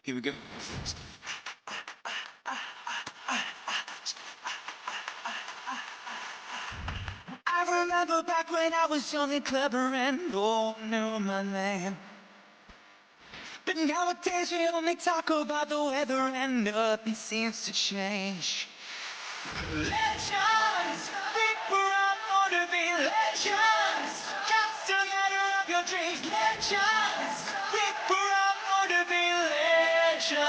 Here we go. I remember back when I was young and clever and all knew my name. But nowadays we only talk about the weather and nothing seems to change. Legends, people are born to be legends. Just a matter of your dreams. Legends, people are born to be legendary.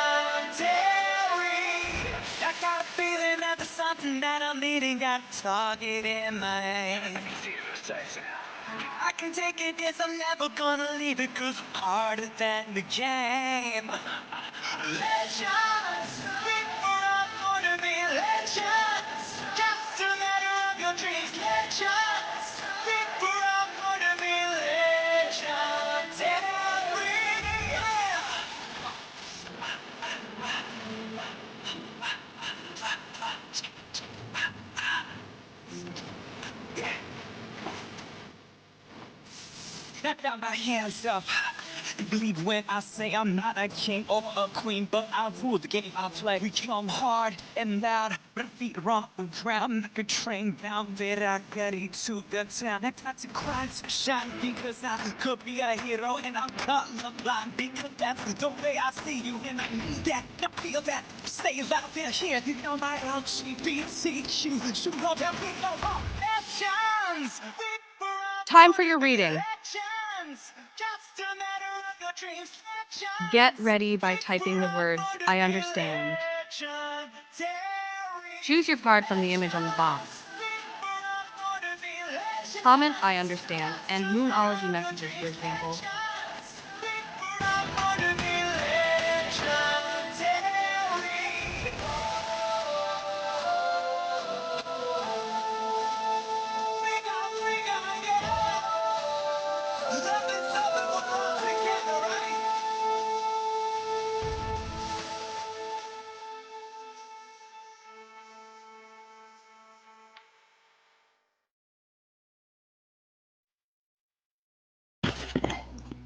I got a feeling that there's something that I'm needing. Got a target in my hand. I can take it, yes, I'm never gonna leave it, 'cause I'm harder than the game. Legends, people are born to be legends. Just a matter of your dreams. Legends, people are born to be legendary. Yeah. Now my hands up. Believe when I say I'm not a king or a queen, but I rule the game I play. We come hard and loud, but feet are on the ground like a train bound that I got it to the town. I got to cry to shine because I could be a hero, and I'm colorblind because that's the way I see you, and I need that, I feel that. Say it loud there, here. You know my LGBTQ. Shoot up and we know all legends. Time for your reading. Just a matter of your dreams. Get ready by typing the words, I understand. Choose your card from the image on the box. Comment, I understand, and Moonology messages, for example.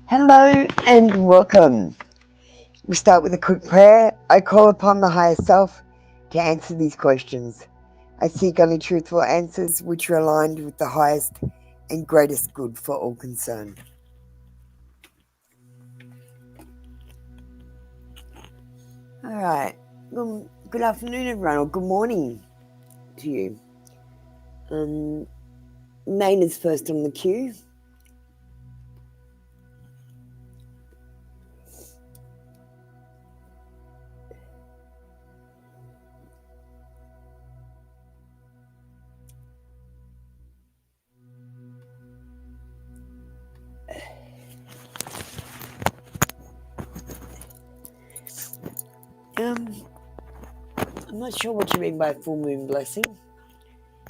Hello and welcome. We start with a quick prayer. I call upon the higher self to answer these questions. I seek only truthful answers which are aligned with the highest and greatest good for all concerned. Alright, good afternoon everyone, or good morning to you. Maine is first on the queue. I'm not sure what you mean by full moon blessing.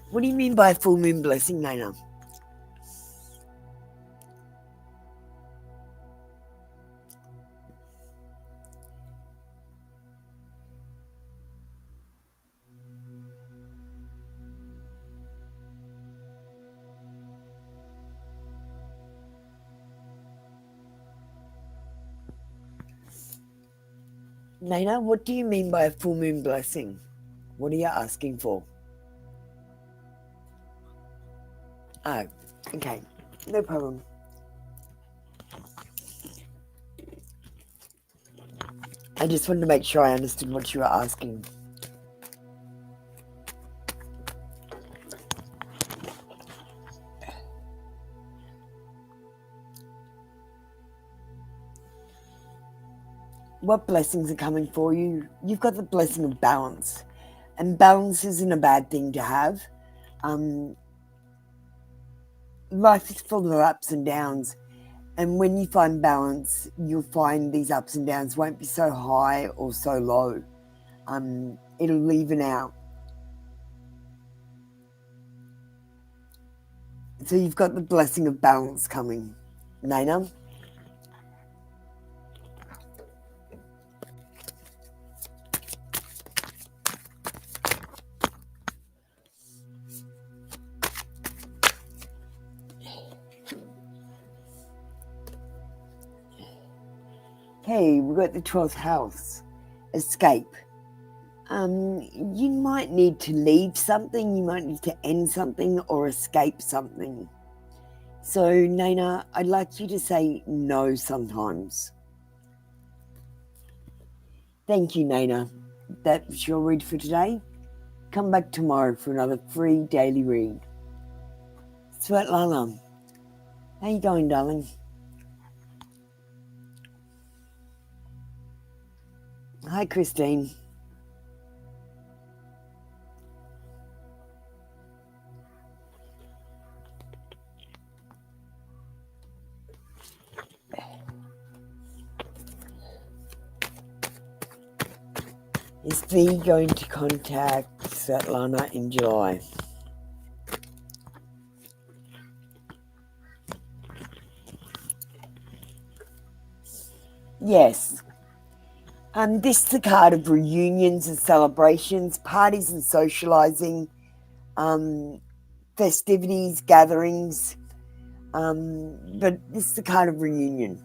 What do you mean by full moon blessing, Naina? Naina, what do you mean by a full moon blessing? What are you asking for? Oh, okay. No problem. I just wanted to make sure I understood what you were asking. What blessings are coming for you? You've got the blessing of balance. And balance isn't a bad thing to have. Life is full of ups and downs. And when you find balance, you'll find these ups and downs won't be so high or so low. It'll even out. So you've got the blessing of balance coming. Naina? Okay, we've got the 12th house. Escape. You might need to leave something, you might need to end something or escape something. So, Nana, I'd like you to say no sometimes. Thank you, Nana. That's your read for today. Come back tomorrow for another free daily read. Svetlana, how you going, darling? Hi, Christine. Is V going to contact Svetlana in July? Yes. This is the card of reunions and celebrations, parties and socializing, festivities, gatherings, but this is the card of reunion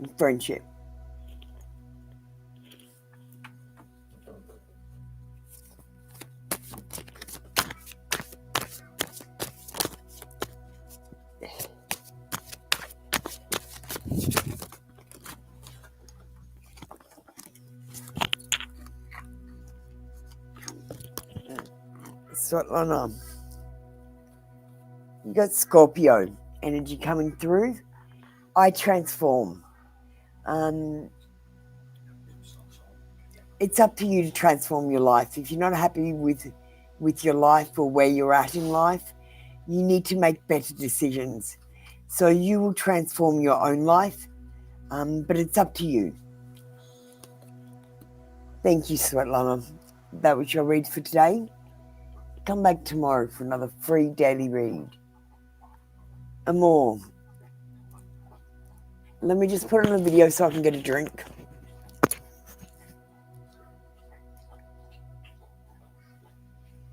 and friendship. Svetlana, you got Scorpio energy coming through. I transform. It's up to you to transform your life. If you're not happy with your life or where you're at in life, you need to make better decisions. So you will transform your own life, but it's up to you. Thank you, Svetlana. That was your read for today. Come back tomorrow for another free daily read. Amor, let me just put on a video so I can get a drink.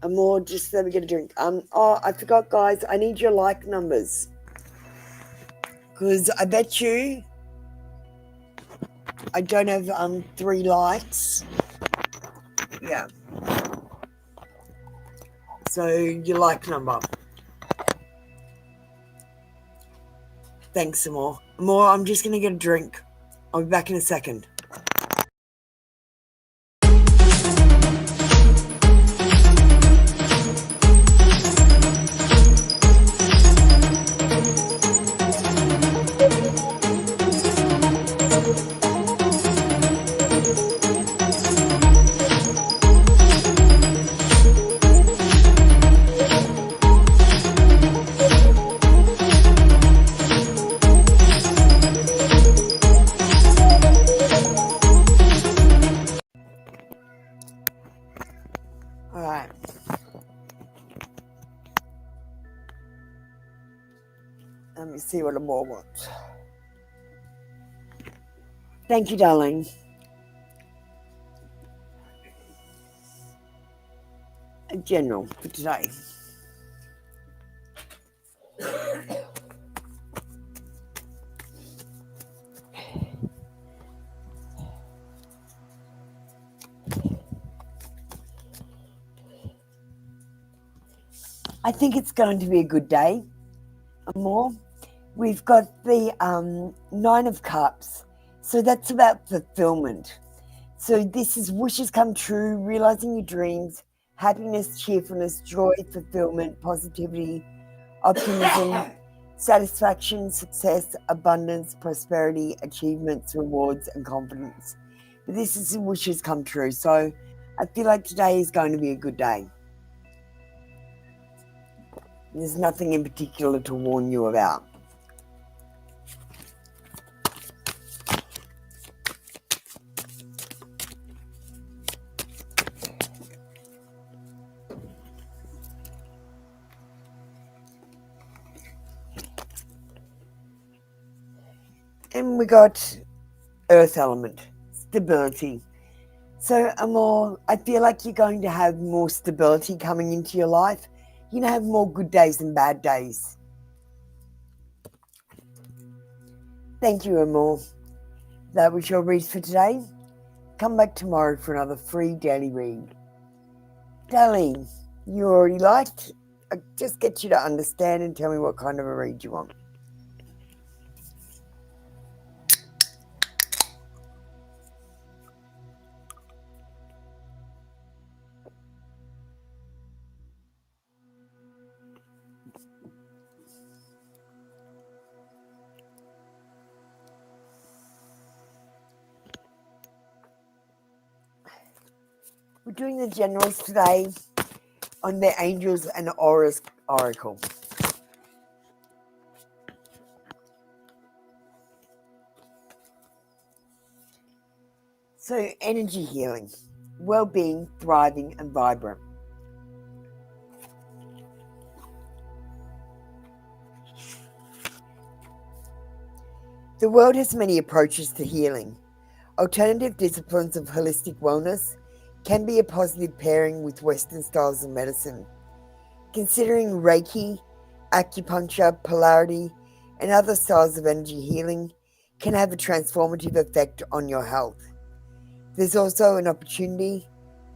Amor, just let me get a drink. Oh, I forgot, guys. I need your like numbers. Because I bet you I don't have 3 likes. Yeah. So your like number. Thanks, Amor. Amor, I'm just going to get a drink. I'll be back in a second. Alright. Let me see what Amor wants. Thank you, darling. A general for today. I think it's going to be a good day. Amor, we've got the 9 of Cups. So that's about fulfillment. So this is wishes come true, realizing your dreams, happiness, cheerfulness, joy, fulfillment, positivity, optimism, satisfaction, success, abundance, prosperity, achievements, rewards, and confidence. But this is wishes come true. So I feel like today is going to be a good day. There's nothing in particular to warn you about. And we got earth element, stability. So, Amor, I feel like you're going to have more stability coming into your life. You're going to have more good days than bad days. Thank you and more. That was your read for today. Come back tomorrow for another free daily read. Darlene, you already liked. I just get you to understand and tell me what kind of a read you want. We're doing the generals today on the Angels and Auras Oracle. So, energy healing, well-being, thriving and vibrant. The world has many approaches to healing. Alternative disciplines of holistic wellness can be a positive pairing with Western styles of medicine. Considering Reiki, acupuncture, polarity, and other styles of energy healing can have a transformative effect on your health. There's also an opportunity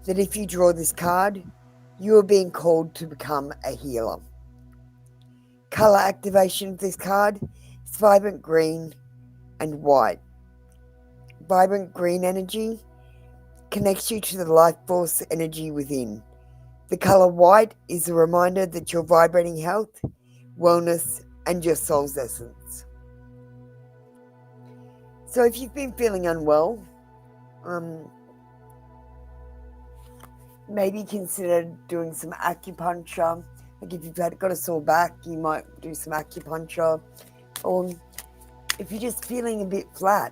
that if you draw this card, you are being called to become a healer. Color activation of this card is vibrant green and white. Vibrant green energy connects you to the life force energy within. The color white is a reminder that you're vibrating health, wellness, and your soul's essence. So if you've been feeling unwell, maybe consider doing some acupuncture. Like if you've got a sore back, you might do some acupuncture. Or if you're just feeling a bit flat,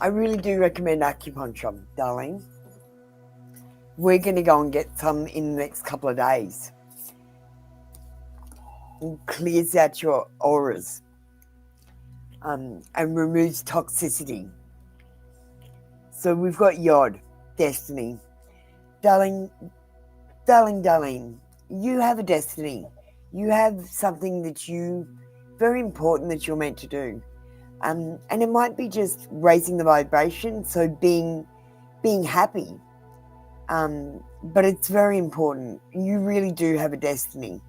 I really do recommend acupuncture, darling. We're going to go and get some in the next couple of days. It clears out your auras and removes toxicity. So we've got Yod, destiny. Darling, you have a destiny. You have something very important that you're meant to do. And it might be just raising the vibration, so being happy. But it's very important. You really do have a destiny.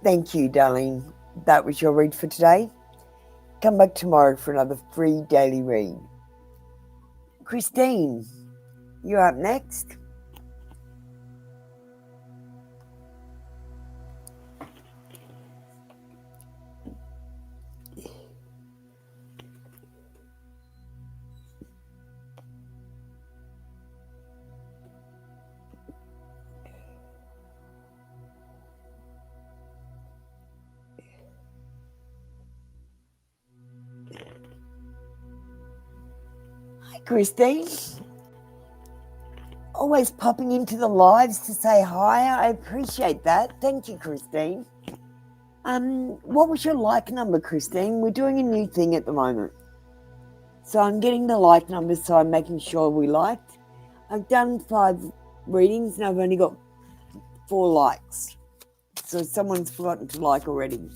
Thank you, darling. That was your read for today. Come back tomorrow for another free daily read. Christine, you're up next. Hi, Christine. Always popping into the lives to say hi. I appreciate that. Thank you, Christine. What was your like number, Christine? We're doing a new thing at the moment. So I'm getting the like numbers, so I'm making sure we liked. I've done 5 readings and I've only got 4 likes. So someone's forgotten to like already.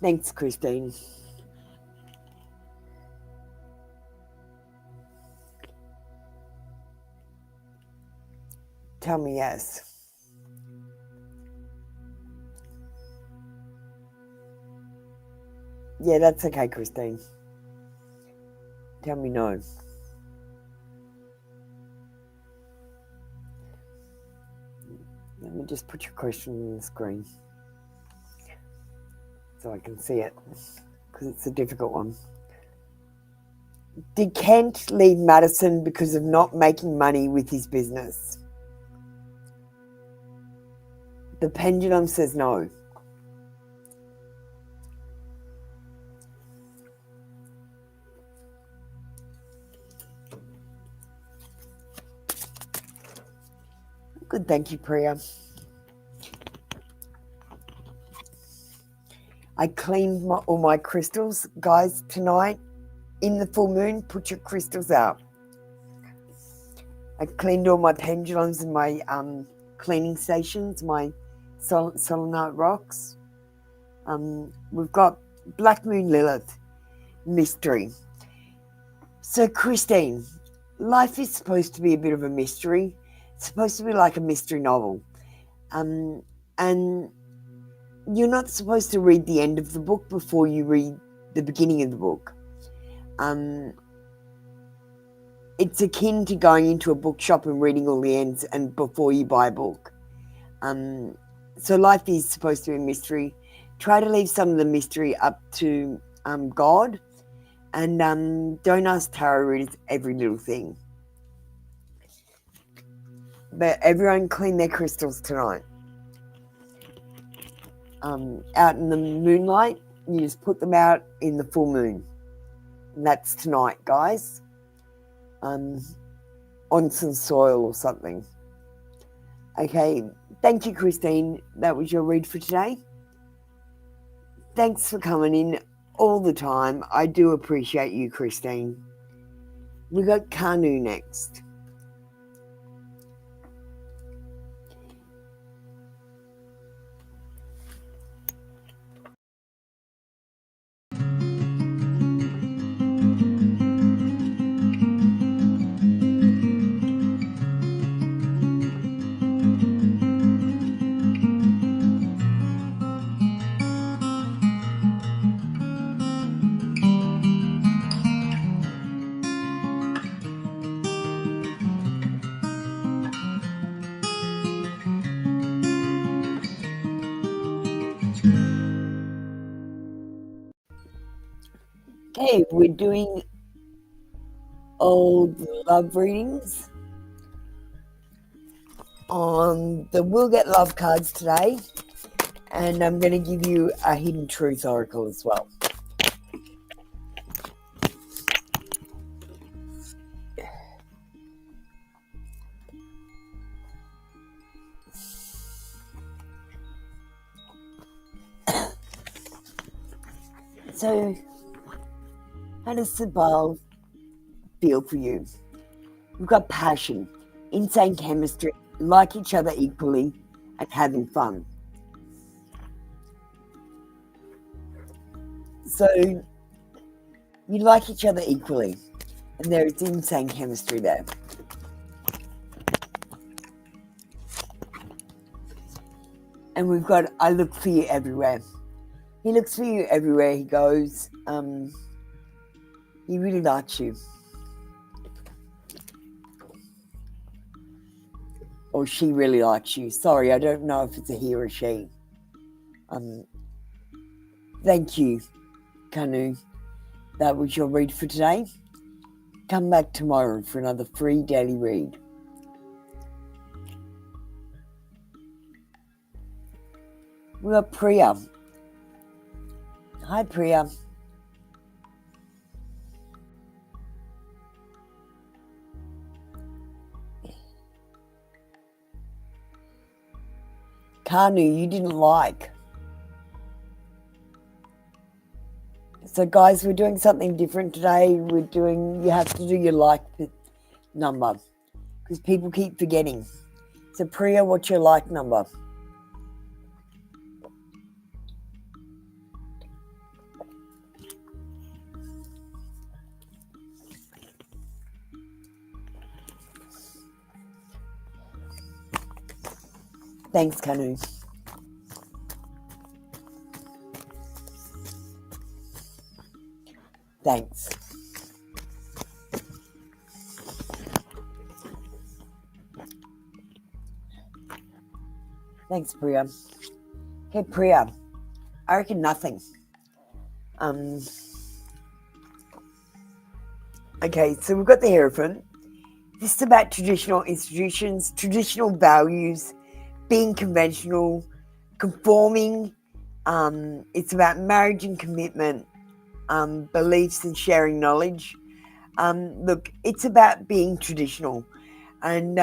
Thanks, Christine. Tell me yes. Yeah, that's okay, Christine. Tell me no. Let me just put your question on the screen so I can see it, because it's a difficult one. Did Kent leave Madison because of not making money with his business? The pendulum says no. Good, thank you, Priya. I cleaned all my crystals. Guys, tonight in the full moon, put your crystals out. I cleaned all my pendulums and my cleaning stations, my selenite rocks. We've got Black Moon Lilith, mystery. So Christine, life is supposed to be a bit of a mystery. It's supposed to be like a mystery novel. And you're not supposed to read the end of the book before you read the beginning of the book. It's akin to going into a bookshop and reading all the ends and before you buy a book. So life is supposed to be a mystery. Try to leave some of the mystery up to God, and don't ask tarot readers every little thing. But everyone clean their crystals tonight. Out in the moonlight, you just put them out in the full moon. And that's tonight, guys. On some soil or something. Okay, thank you, Christine. That was your read for today. Thanks for coming in all the time. I do appreciate you, Christine. We got Kanu next. Okay, we're doing old love readings on the Will Get Love cards today, and I'm going to give you a Hidden Truth Oracle as well. So, how does the ball feel for you? We've got passion, insane chemistry, like each other equally, and having fun. So, you like each other equally, and there is insane chemistry there. And we've got, I look for you everywhere. He looks for you everywhere he goes. He really likes you. Or she really likes you. Sorry, I don't know if it's a he or a she. Thank you, Kanu. That was your read for today. Come back tomorrow for another free daily read. We got Priya. Hi, Priya. Kanu, you didn't like. So, guys, we're doing something different today. You have to do your like number because people keep forgetting. So, Priya, what's your like number? Thanks, Kanu. Thanks. Thanks, Priya. Okay, Priya. I reckon nothing. Okay, so we've got the Hierophant. This is about traditional institutions, traditional values, being conventional, conforming. It's about marriage and commitment, beliefs and sharing knowledge. Look, it's about being traditional. And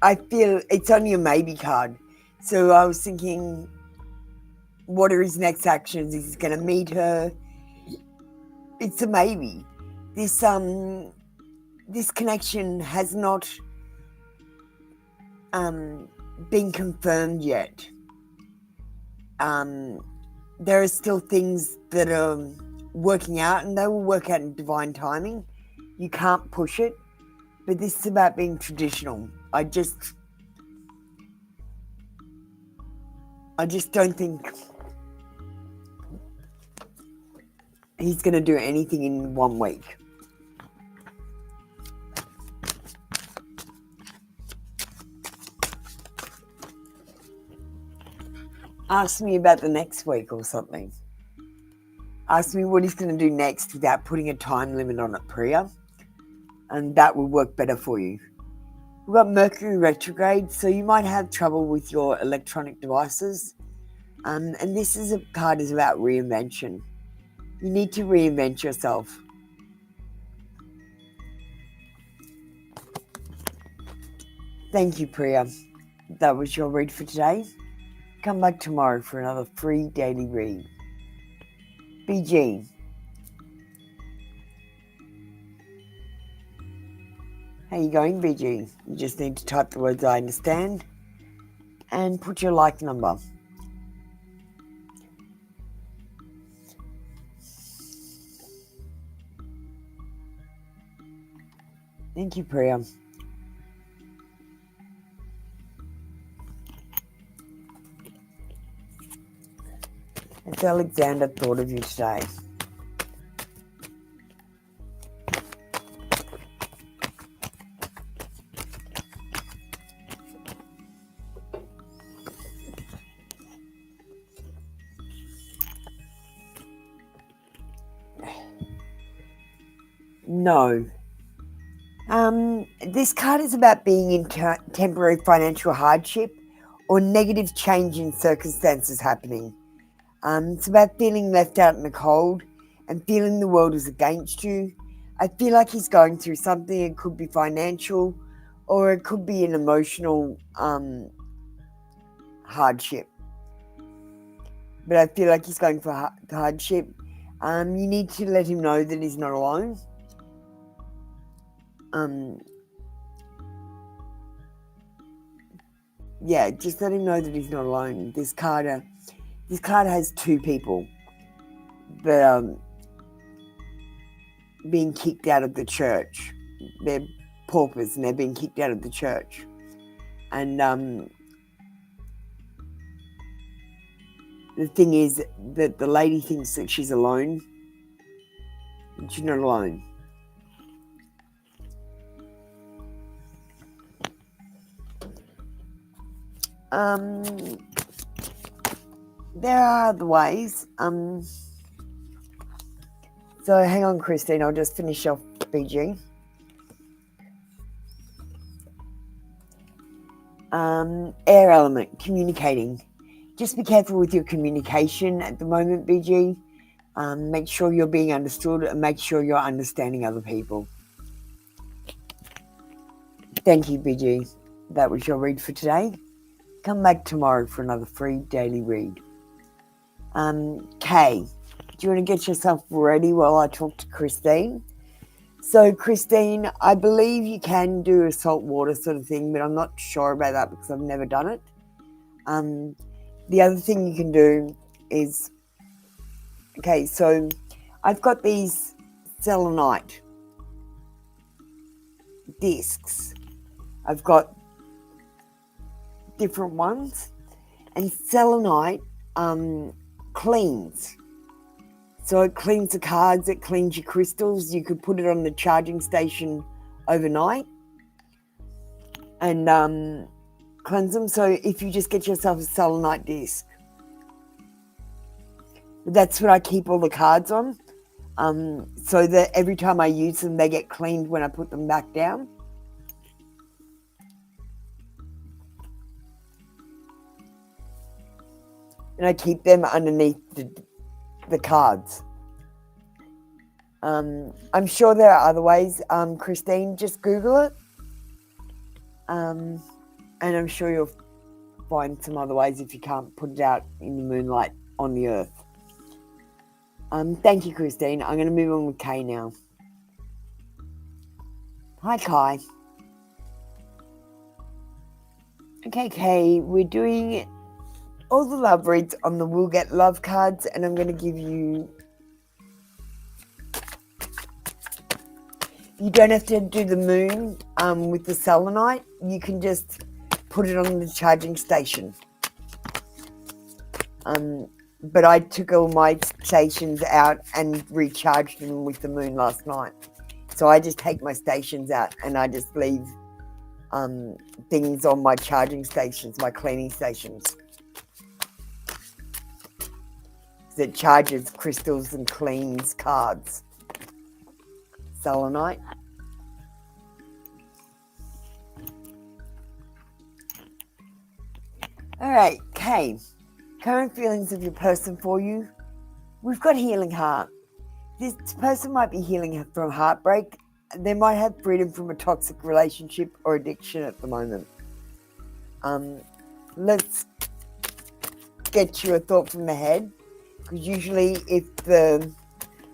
I feel it's on your maybe card. So I was thinking, what are his next actions? Is he going to meet her? It's a maybe. This connection has not been confirmed yet. There are still things that are working out, and they will work out in divine timing. You can't push it, but this is about being traditional. I just don't think he's going to do anything in 1 week. Ask me about the next week or something. Ask me what he's going to do next without putting a time limit on it, Priya. And that will work better for you. We've got Mercury retrograde, so you might have trouble with your electronic devices. And this card is about reinvention. You need to reinvent yourself. Thank you, Priya. That was your read for today. Come back tomorrow for another free daily read. BG. How you going, BG? You just need to type the words I understand and put your like number. Thank you, Priya. As Alexander thought of you today. No. This card is about being in temporary financial hardship or negative change in circumstances happening. It's about feeling left out in the cold and feeling the world is against you. I feel like he's going through something. It could be financial or it could be an emotional hardship. But I feel like he's going for hardship. You need to let him know that he's not alone. Yeah, just let him know that he's not alone. This card has 2 people that are being kicked out of the church. They're paupers and they're being kicked out of the church. And the thing is that the lady thinks that she's alone. And she's not alone. There are other ways. So hang on, Christine. I'll just finish off BG. Air element, communicating. Just be careful with your communication at the moment, BG. Make sure you're being understood and make sure you're understanding other people. Thank you, BG. That was your read for today. Come back tomorrow for another free daily read. Kay, do you want to get yourself ready while I talk to Christine? So, Christine, I believe you can do a salt water sort of thing, but I'm not sure about that because I've never done it. The other thing you can do is, okay, so I've got these selenite discs. I've got different ones, and selenite cleans. So it cleans the cards, it cleans your crystals. You could put it on the charging station overnight and cleanse them. So if you just get yourself a selenite disc, that's what I keep all the cards on, so that every time I use them, they get cleaned when I put them back down. And I keep them underneath the cards. I'm sure there are other ways. Christine, just Google it. And I'm sure you'll find some other ways if you can't put it out in the moonlight on the earth. Thank you, Christine. I'm going to move on with Kay now. Hi, Kai. Okay, Kay, we're doing all the love reads on the Will Get Love cards, and I'm going to give you... You don't have to do the moon with the selenite. You can just put it on the charging station. But I took all my stations out and recharged them with the moon last night. So I just take my stations out and I just leave things on my charging stations, my cleaning stations. It charges crystals and cleans cards. Selenite. Alright, Kay. Current feelings of your person for you. We've got healing heart. This person might be healing from heartbreak. They might have freedom from a toxic relationship or addiction at the moment. Let's get you a thought from the head. Because usually if the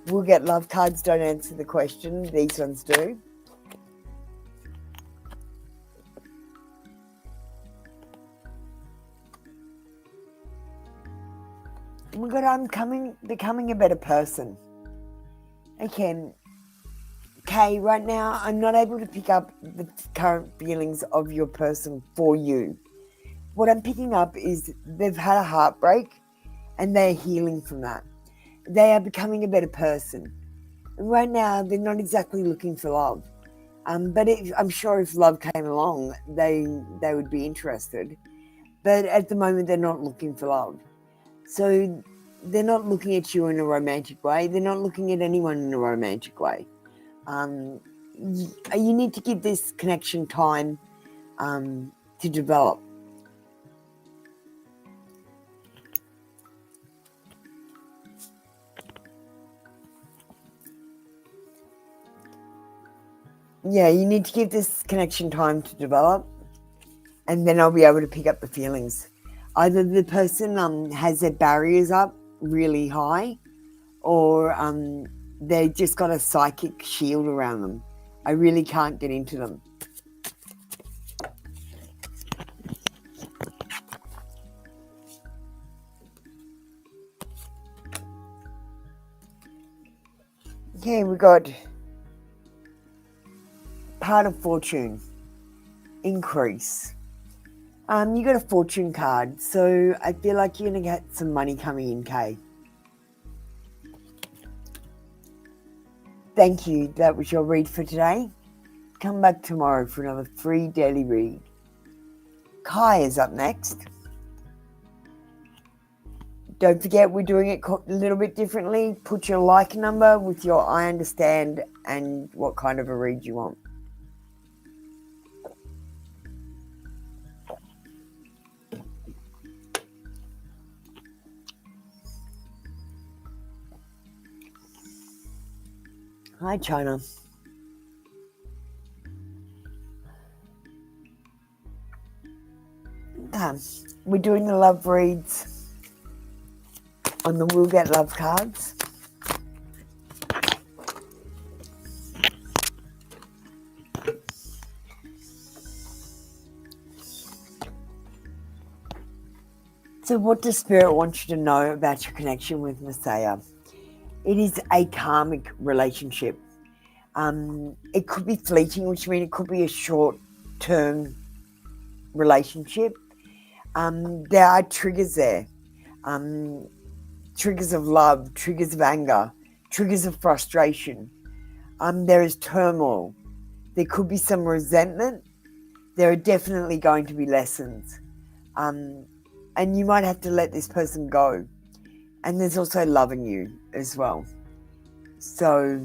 Will Get Love cards don't answer the question, these ones do. Oh my God, I'm becoming a better person. Okay, right now I'm not able to pick up the current feelings of your person for you. What I'm picking up is they've had a heartbreak and they're healing from that. They are becoming a better person. Right now, they're not exactly looking for love. But I'm sure if love came along, they would be interested. But at the moment, they're not looking for love. So they're not looking at you in a romantic way. They're not looking at anyone in a romantic way. You need to give this connection time to develop. Yeah, you need to give this connection time to develop, and then I'll be able to pick up the feelings. Either the person has their barriers up really high, or they just got a psychic shield around them. I really can't get into them. Okay, we got part of fortune, increase. You got a fortune card, so I feel like you're going to get some money coming in, Kay. Thank you. That was your read for today. Come back tomorrow for another free daily read. Kai is up next. Don't forget, we're doing it a little bit differently. Put your like number with your I understand and what kind of a read you want. Hi, China. We're doing the love reads on the Will Get Love cards. So what does Spirit want you to know about your connection with Messiah? It is a karmic relationship. It could be fleeting, which means it could be a short-term relationship. There are triggers there. Triggers of love, triggers of anger, triggers of frustration. There is turmoil. There could be some resentment. There are definitely going to be lessons. And you might have to let this person go. And there's also loving you as well. So,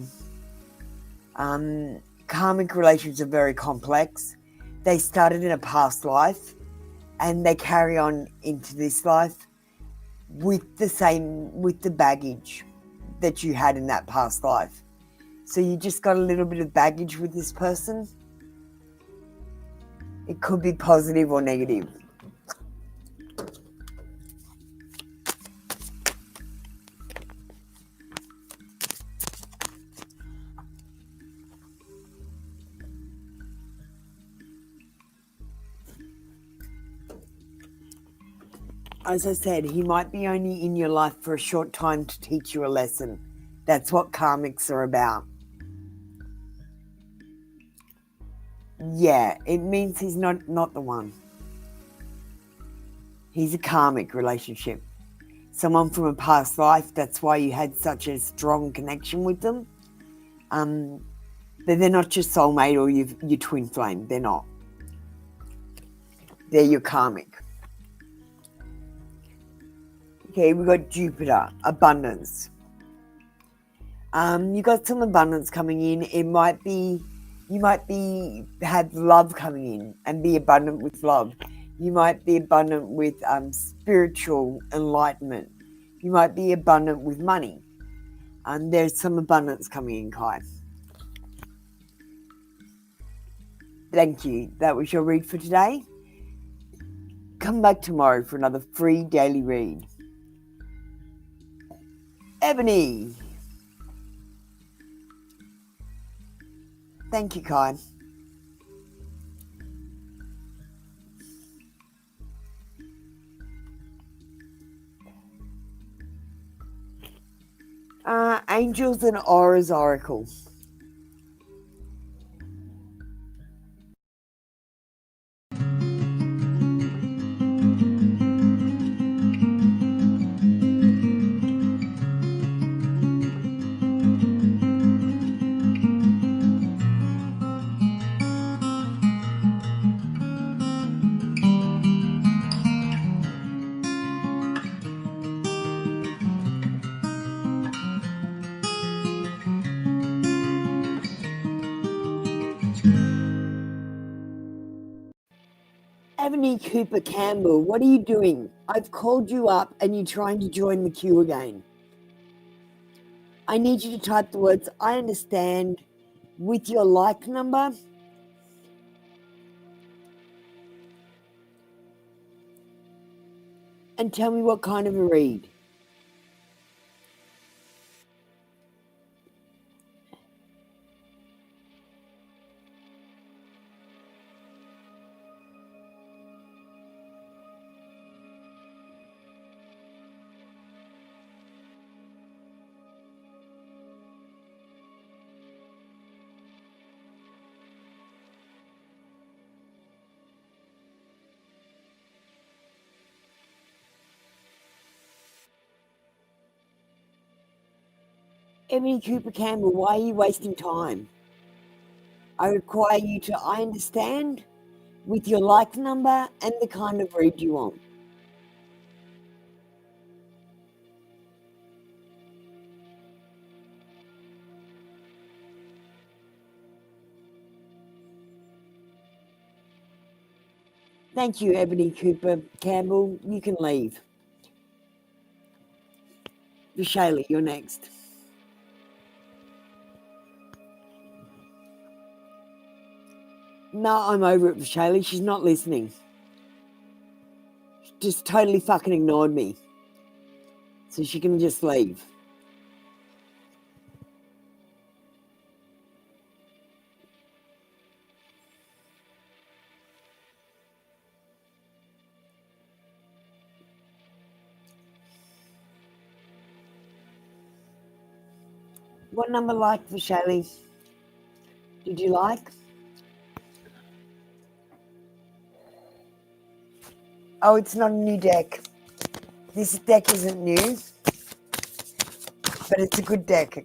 karmic relations are very complex. They started in a past life and they carry on into this life with the baggage that you had in that past life. So you just got a little bit of baggage with this person. It could be positive or negative. as I said, he might be only in your life for a short time to teach you a lesson. That's what karmics are about. Yeah, it means he's not the one. He's a karmic relationship. Someone from a past life, that's why you had such a strong connection with them. But they're not your soulmate or your twin flame. They're not. They're your karmic. Okay, we've got Jupiter, abundance. You got some abundance coming in. You might have love coming in and be abundant with love. You might be abundant with spiritual enlightenment. You might be abundant with money. There's some abundance coming in, Kai. Thank you. That was your read for today. Come back tomorrow for another free daily read. Ebony. Thank you, Kai. Angels and Auras Oracle. Ebony Cooper Campbell, what are you doing? I've called you up and you're trying to join the queue again. I need you to type the words, I understand, with your like number. And tell me what kind of a read. Ebony Cooper Campbell, why are you wasting time? I require you to, I understand, with your like number and the kind of read you want. Thank you, Ebony Cooper Campbell. You can leave. Shaylee, you're next. No, I'm over it for Shaylee. She's not listening. She just totally fucking ignored me. So she can just leave. What number like for Shaylee? Did you like? Oh, it's not a new deck. This deck isn't new, but it's a good deck.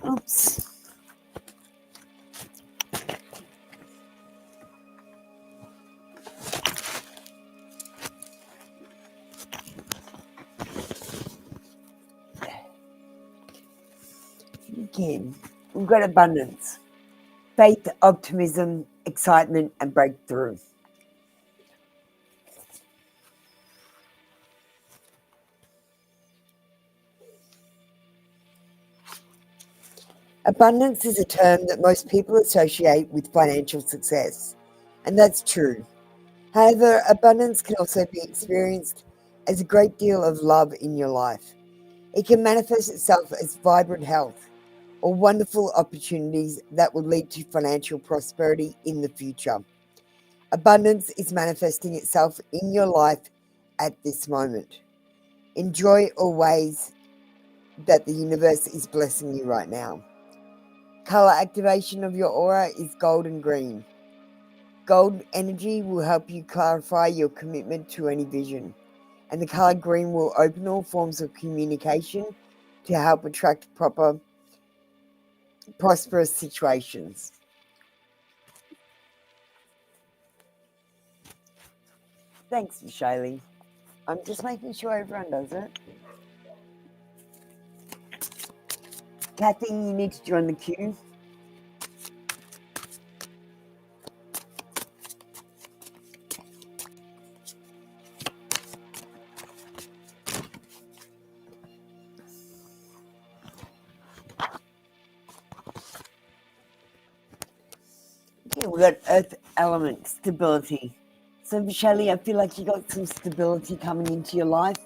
Oops. Again, we've got abundance, faith, optimism, excitement, and breakthrough. Abundance is a term that most people associate with financial success, and that's true. However, abundance can also be experienced as a great deal of love in your life. It can manifest itself as vibrant health, or wonderful opportunities that will lead to financial prosperity in the future. Abundance is manifesting itself in your life at this moment. Enjoy always that the universe is blessing you right now. Color activation of your aura is gold and green. Gold energy will help you clarify your commitment to any vision, and the color green will open all forms of communication to help attract prosperous situations. Thanks, Shaylee. I'm just making sure everyone does it. Kathy, you need to join the queue. Okay, we got Earth element stability. So, Shaylee, I feel like you got some stability coming into your life.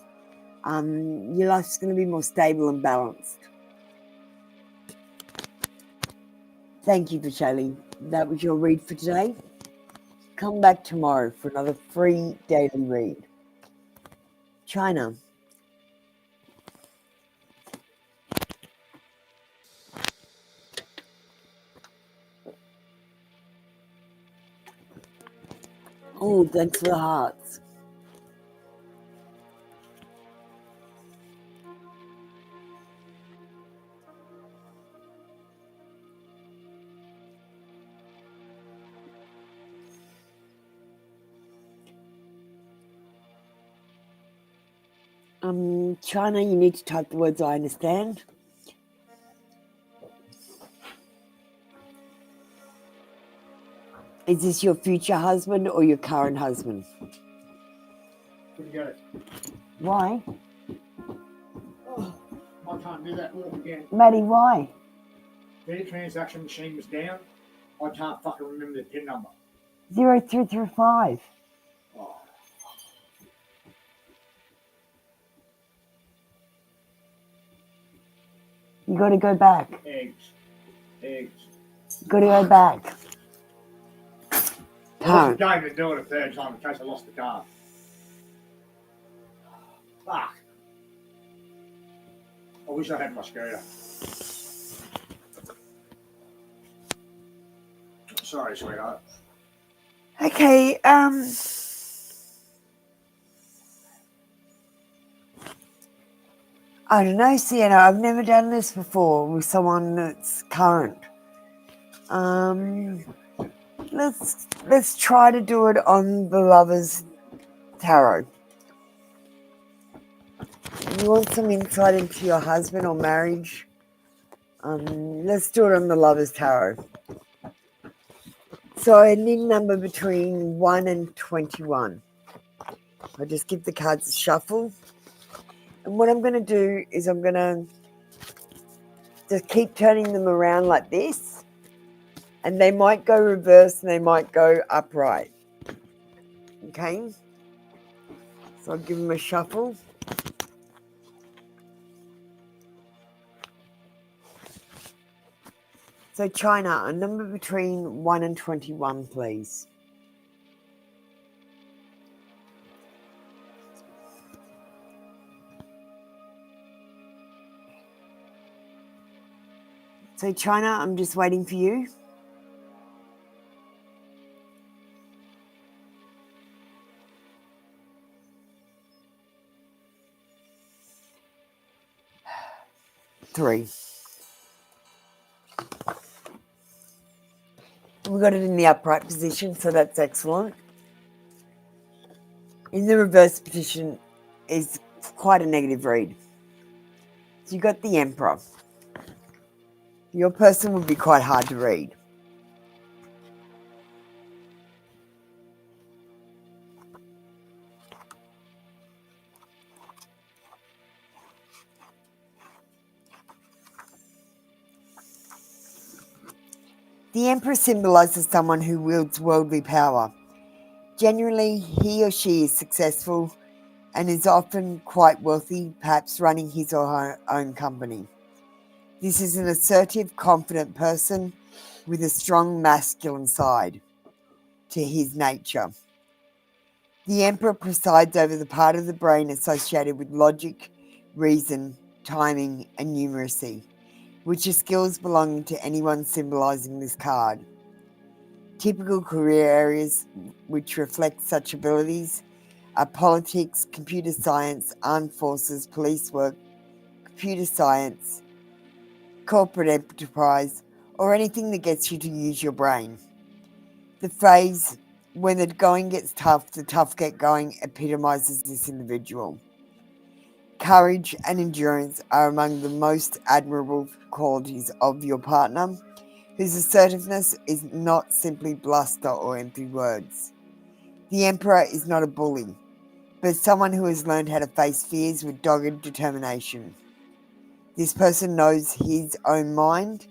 Your life's going to be more stable and balanced. Thank you, Shaylee. That was your read for today. Come back tomorrow for another free daily read. China. Oh, thanks for the hearts. China, you need to type the words I understand. Is this your future husband or your current husband? Couldn't get it. Why? Oh, I can't do that walk again. Maddie, why? Their transaction machine was down. I can't fucking remember the PIN number. 0335. Oh. You got to go back. Eggs. Got to go back. I wasn't going to do it a third time in case I lost the car. Fuck. I wish I had my scooter. Sorry, sweetheart. Okay, I don't know, Sienna. I've never done this before with someone that's current. Let's try to do it on the Lovers Tarot. You want some insight into your husband or marriage? Let's do it on the Lovers Tarot. So I need a number between 1 and 21. I'll just give the cards a shuffle. And what I'm going to do is I'm going to just keep turning them around like this. And they might go reverse and they might go upright. Okay? So I'll give them a shuffle. So China, a number between 1 and 21, please. So China, I'm just waiting for you. Three. We got it in the upright position, so that's excellent. In the reverse position is quite a negative read. So you got the Emperor. Your person would be quite hard to read. The Emperor symbolizes someone who wields worldly power. Generally, he or she is successful and is often quite wealthy, perhaps running his or her own company. This is an assertive, confident person with a strong masculine side to his nature. The Emperor presides over the part of the brain associated with logic, reason, timing, and numeracy, which are skills belonging to anyone symbolizing this card. Typical career areas which reflect such abilities are politics, computer science, armed forces, police work, computer science, corporate enterprise, or anything that gets you to use your brain. The phrase, when the going gets tough, the tough get going, epitomizes this individual. Courage and endurance are among the most admirable qualities of your partner, whose assertiveness is not simply bluster or empty words. The Emperor is not a bully, but someone who has learned how to face fears with dogged determination. This person knows his own mind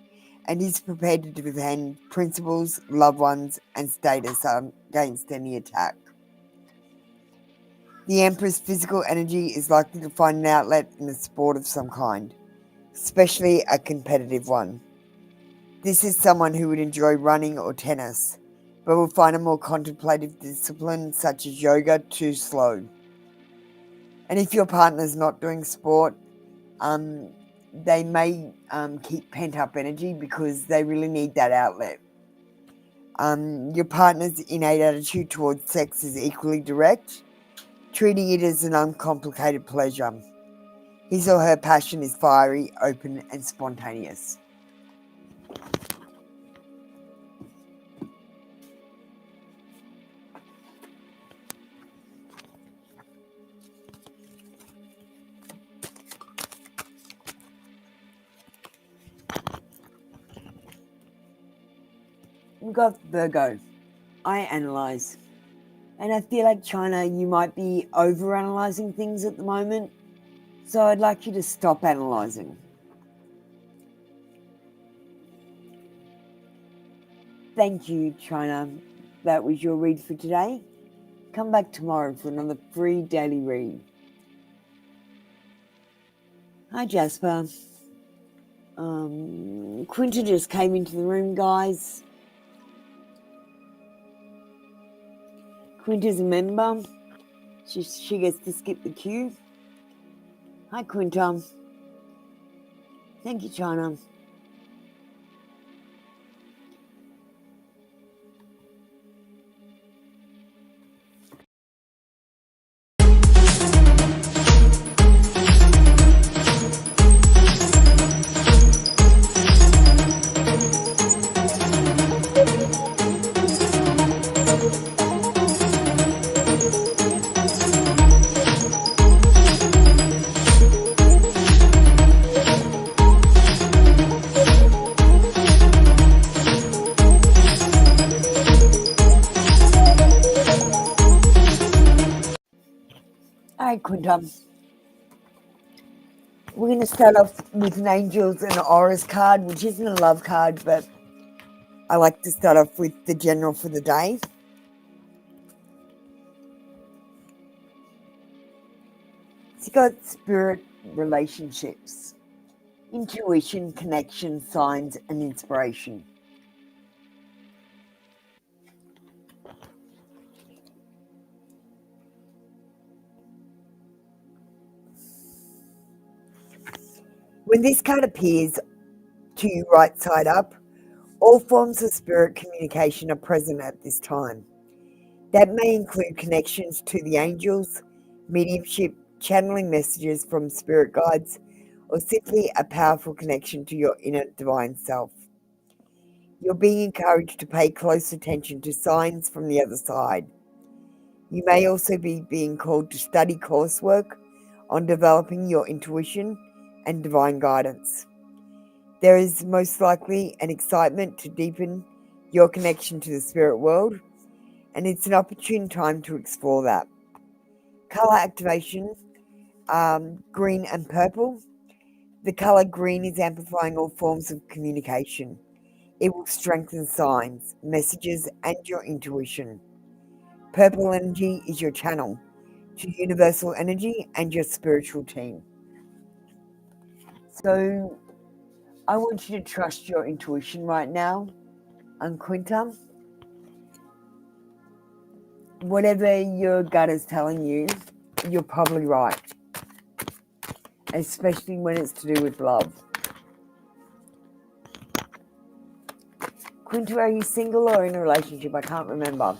and is prepared to defend principles, loved ones, and status against any attack. The Emperor's physical energy is likely to find an outlet in a sport of some kind, especially a competitive one. This is someone who would enjoy running or tennis, but will find a more contemplative discipline such as yoga too slow. And if your partner's not doing sport, they may keep pent-up energy because they really need that outlet. Your partner's innate attitude towards sex is equally direct, treating it as an uncomplicated pleasure. His or her passion is fiery, open, and spontaneous. We've got Virgo. I analyze. And I feel like, China, you might be over-analyzing things at the moment. So I'd like you to stop analyzing. Thank you, China. That was your read for today. Come back tomorrow for another free daily read. Hi, Jasper. Quinta just came into the room, guys. Quinta's a member. She gets to skip the queue. Hi, Quinta. Thank you, China. Alright, Quinta. We're going to start off with an Angels and Auras card, which isn't a love card, but I like to start off with the general for the day. It's got spirit, relationships, intuition, connection, signs, and inspiration. When this card appears to you right side up, all forms of spirit communication are present at this time. That may include connections to the angels, mediumship, channeling messages from spirit guides, or simply a powerful connection to your inner divine self. You're being encouraged to pay close attention to signs from the other side. You may also be being called to study coursework on developing your intuition and divine guidance. There is most likely an excitement to deepen your connection to the spirit world, and it's an opportune time to explore that. Color activation, green and purple. The color green is amplifying all forms of communication. It will strengthen signs, messages, and your intuition. Purple energy is your channel to universal energy and your spiritual team. So I want you to trust your intuition right now, Quinta. Whatever your gut is telling you, you're probably right. Especially when it's to do with love. Quinta, are you single or in a relationship? I can't remember.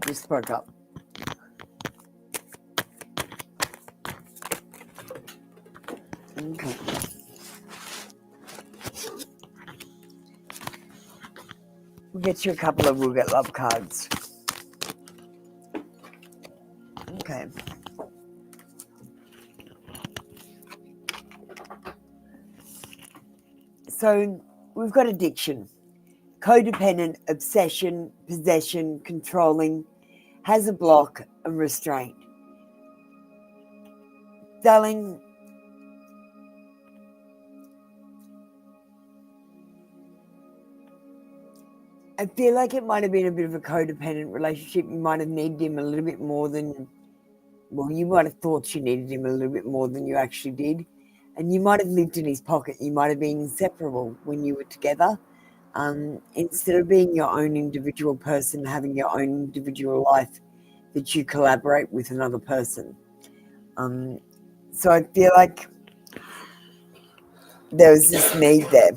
Just broke up. Okay. We'll get you a couple of We'll Get Love cards. Okay. So we've got addiction, codependent, obsession, possession, controlling, has a block and restraint. Darling, I feel like it might have been a bit of a codependent relationship. You might have needed him a little bit more than, well, you might have thought you needed him a little bit more than you actually did. And you might have lived in his pocket. You might have been inseparable when you were together. Instead of being your own individual person, having your own individual life, that you collaborate with another person. So I feel like there was this need there.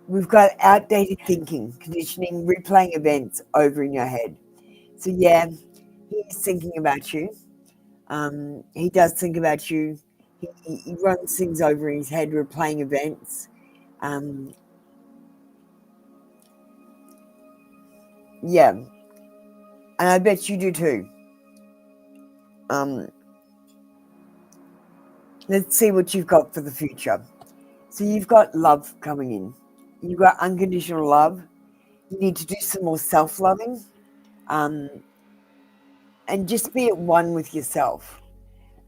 We've got outdated thinking, conditioning, replaying events over in your head. So yeah, he's thinking about you. He does think about you. He runs things over in his head, replaying events. Yeah, and I bet you do too. Let's see what you've got for the future. So you've got love coming in. You've got unconditional love. You need to do some more self-loving, and just be at one with yourself.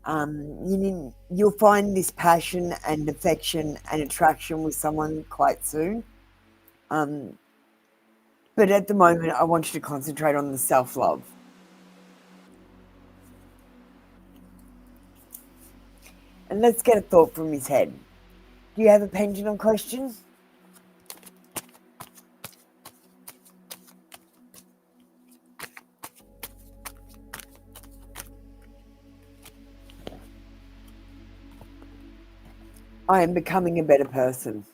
You'll find this passion and affection and attraction with someone quite soon. But at the moment, I want you to concentrate on the self-love. And let's get a thought from his head. Do you have a pendulum question? I am becoming a better person.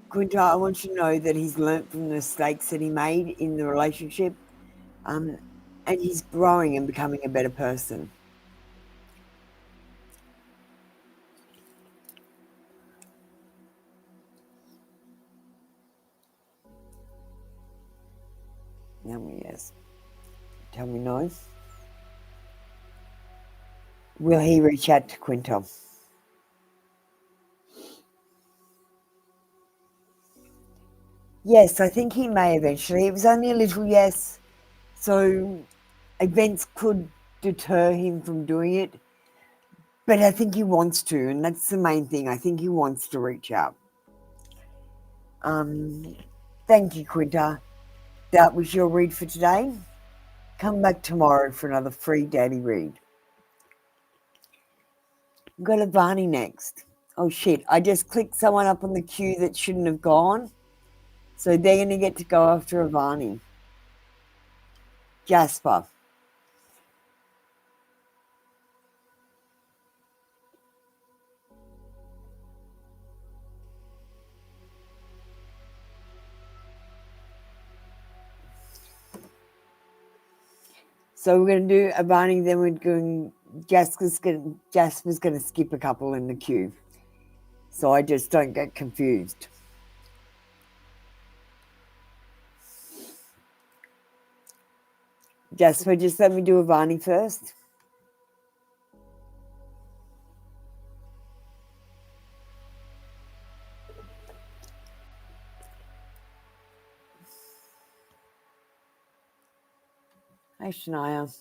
Quinta, I want you to know that he's learnt from the mistakes that he made in the relationship, and he's growing and becoming a better person. Tell me yes. Tell me no. Will he reach out to Quinta? Yes, I think he may eventually. It was only a little yes, so events could deter him from doing it. But I think he wants to, and that's the main thing. I think he wants to reach out. Thank you, Quinta. That was your read for today. Come back tomorrow for another free daily read. We've got Avani next. Oh shit, I just clicked someone up on the queue that shouldn't have gone. So they're going to get to go after Avani. Jasper. So we're going to do Avani, then we're going, Jasper's going to skip a couple in the queue. So I just don't get confused. Jasper, just let me do Avani first. Hi, Shania.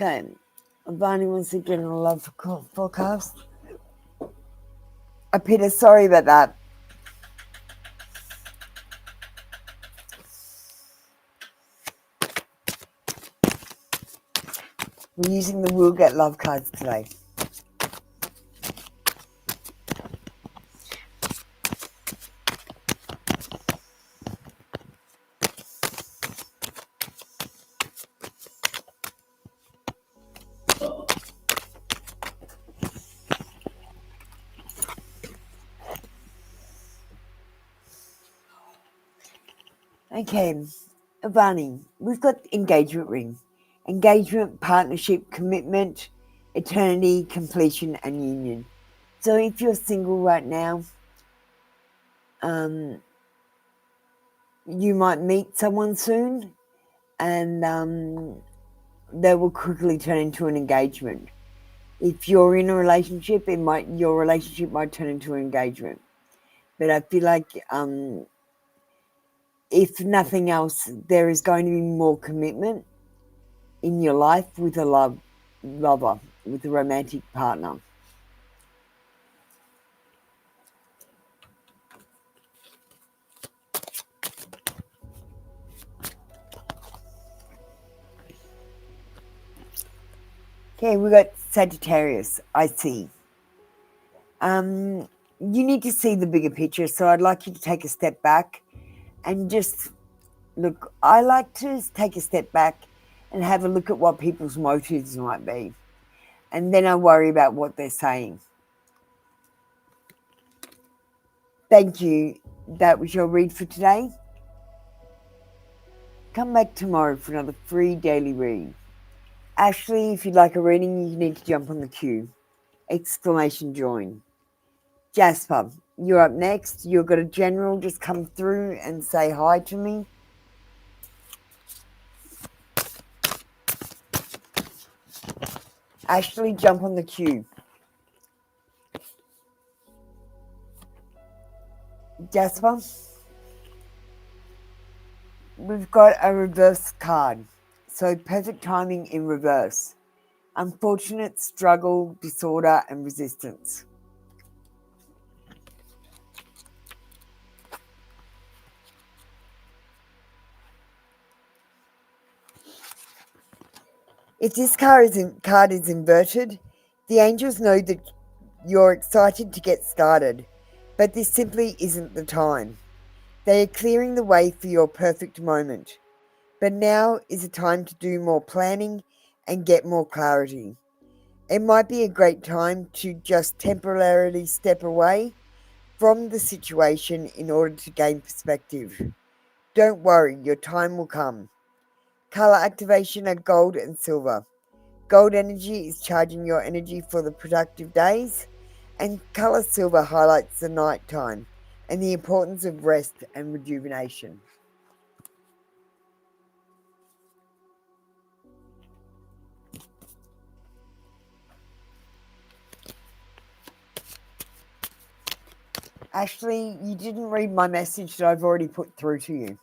Okay, Barney wants to get in a love forecast. Peter, sorry about that. We're using the We'll Get Love cards today. Okay, Ivani, we've got engagement ring. Engagement, partnership, commitment, eternity, completion, and union. So if you're single right now, you might meet someone soon, and they will quickly turn into an engagement. If you're in a relationship, your relationship might turn into an engagement. But I feel like if nothing else, there is going to be more commitment in your life with a lover, with a romantic partner. Okay, we got Sagittarius. I see. You need to see the bigger picture, so I'd like you to take a step back and just look. I like to take a step back and have a look at what people's motives might be, and then I worry about what they're saying. Thank you. That was your read for today. Come back tomorrow for another free daily read. Ashley, if you'd like a reading, you need to jump on the queue. Exclamation join. Jasper, you're up next. You've got a general just come through and say hi to me. Ashley, jump on the queue. Jasper, we've got a reverse card. So perfect timing in reverse. Unfortunate, struggle, disorder, and resistance. If this card is inverted, the angels know that you're excited to get started, but this simply isn't the time. They are clearing the way for your perfect moment. But now is the time to do more planning and get more clarity. It might be a great time to just temporarily step away from the situation in order to gain perspective. Don't worry, your time will come. Color activation are gold and silver. Gold energy is charging your energy for the productive days, and color silver highlights the night time and the importance of rest and rejuvenation. Ashley, you didn't read my message that I've already put through to you.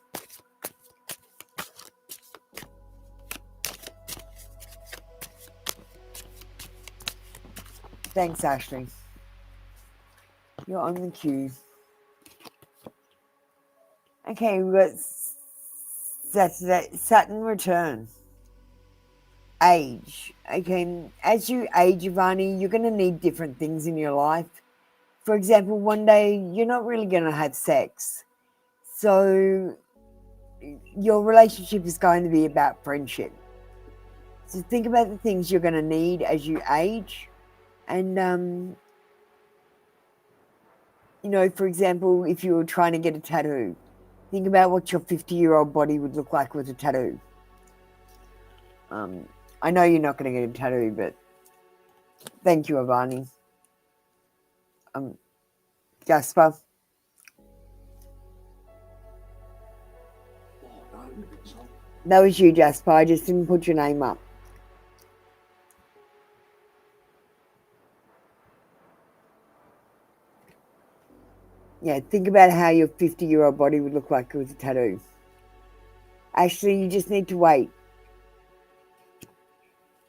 Thanks, Ashley. You're on the queue. Okay, we've got Saturn return. Age. Okay, as you age, Ivani, you're going to need different things in your life. For example, one day you're not really going to have sex. So your relationship is going to be about friendship. So think about the things you're going to need as you age. And, you know, for example, if you were trying to get a tattoo, Think about what your 50-year-old body would look like with a tattoo. I know you're not going to get a tattoo, but thank you, Avani. Jasper. That was you, Jasper. I just didn't put your name up. Yeah, think about how your 50-year-old body would look like with a tattoo. Actually, you just need to wait.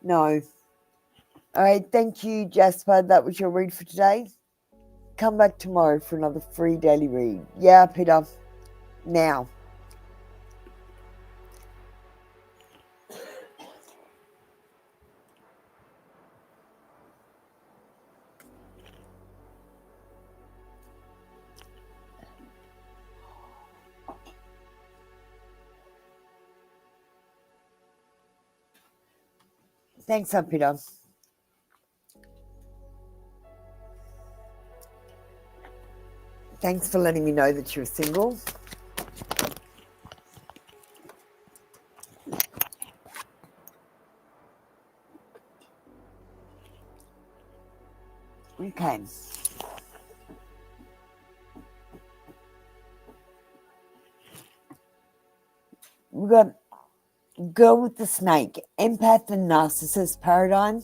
No. All right, thank you, Jasper. That was your read for today. Come back tomorrow for another free daily read. Yeah, Peter. Now. Thanks, Peter. Thanks for letting me know that you're single. Okay. We've got Girl with the Snake, Empath and Narcissist Paradigm,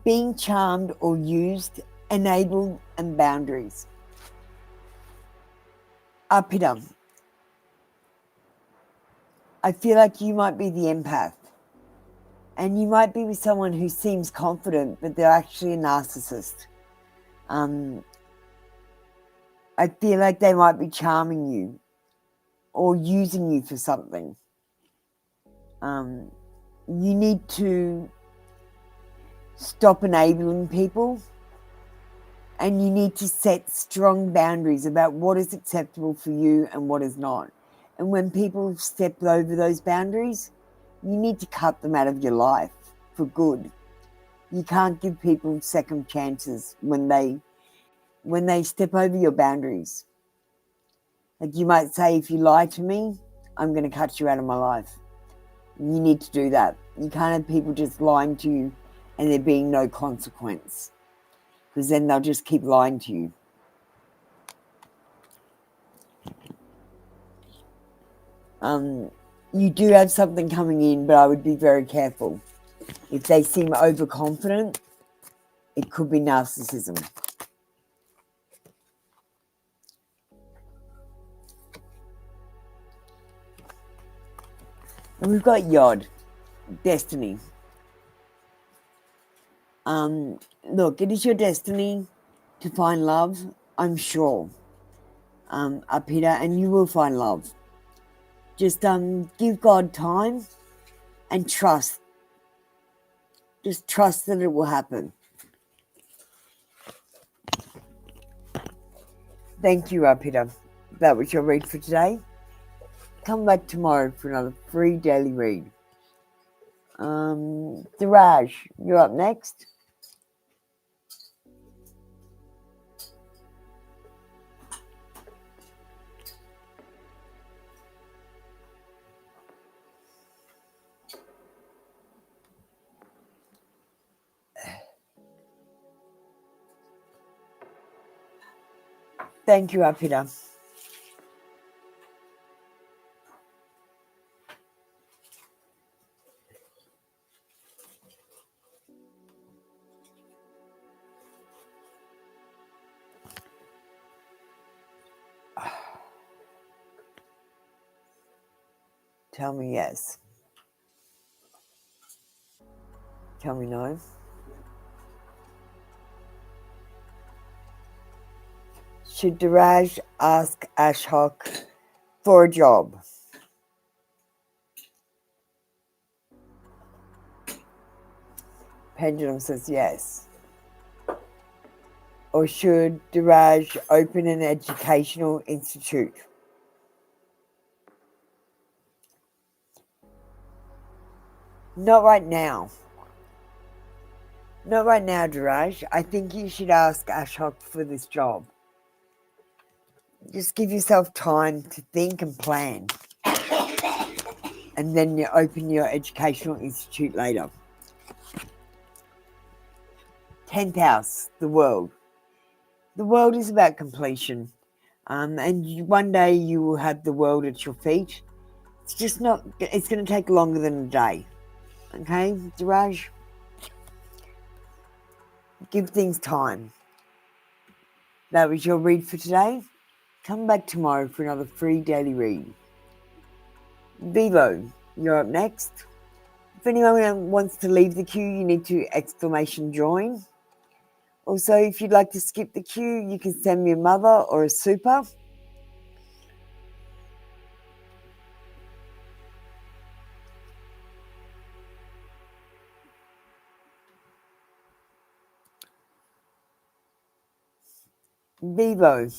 Being Charmed or Used, Enabled and Boundaries. Peter, I feel like you might be the empath. And you might be with someone who seems confident, but they're actually a narcissist. I feel like they might be charming you or using you for something. You need to stop enabling people, and you need to set strong boundaries about what is acceptable for you and what is not. And when people step over those boundaries, you need to cut them out of your life for good. You can't give people second chances when they step over your boundaries. Like you might say, if you lie to me, I'm going to cut you out of my life. You need to do that. You can't have people just lying to you and there being no consequence, because then they'll just keep lying to you. You do have something coming in, but I would be very careful. If they seem overconfident, it could be narcissism. And we've got Yod, destiny. Look, it is your destiny to find love, I'm sure, Peter, and you will find love. Just give God time and trust. Just trust that it will happen. Thank you, Peter. That was your read for today. Come back tomorrow for another free daily read. Diraj, you're up next. Thank you, Peter. Tell me yes. Tell me no. Should Diraj ask Ashok for a job? Pendulum says yes. Or should Diraj open an educational institute? Not right now. Not right now, Diraj. I think you should ask Ashok for this job. Just give yourself time to think and plan. And then you open your educational institute later. 10th house, the world. The world is about completion. One day you will have the world at your feet. It's just not, it's going to take longer than a day. Okay, Diraj? Give things time. That was your read for today. Come back tomorrow for another free daily read. Vivo, you're up next. If anyone wants to leave the queue, you need to !join. Also, if you'd like to skip the queue, you can send me a mother or a super. Vivo.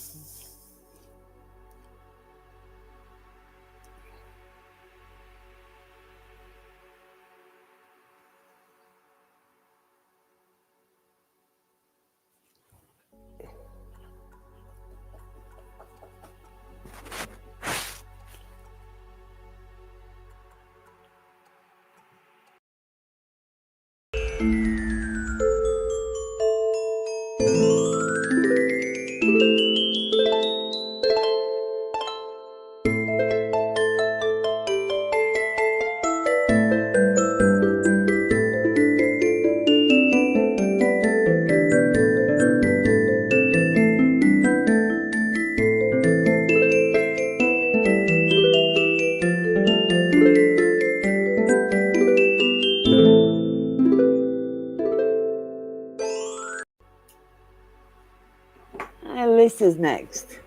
Alyssa's next.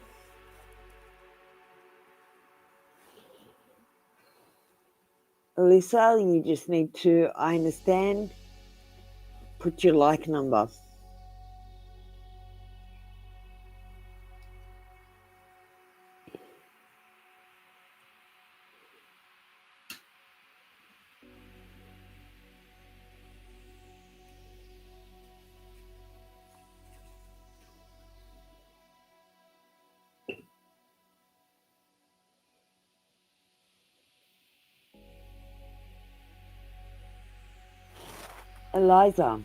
Alyssa, you just need to, I understand, put your like number. Eliza.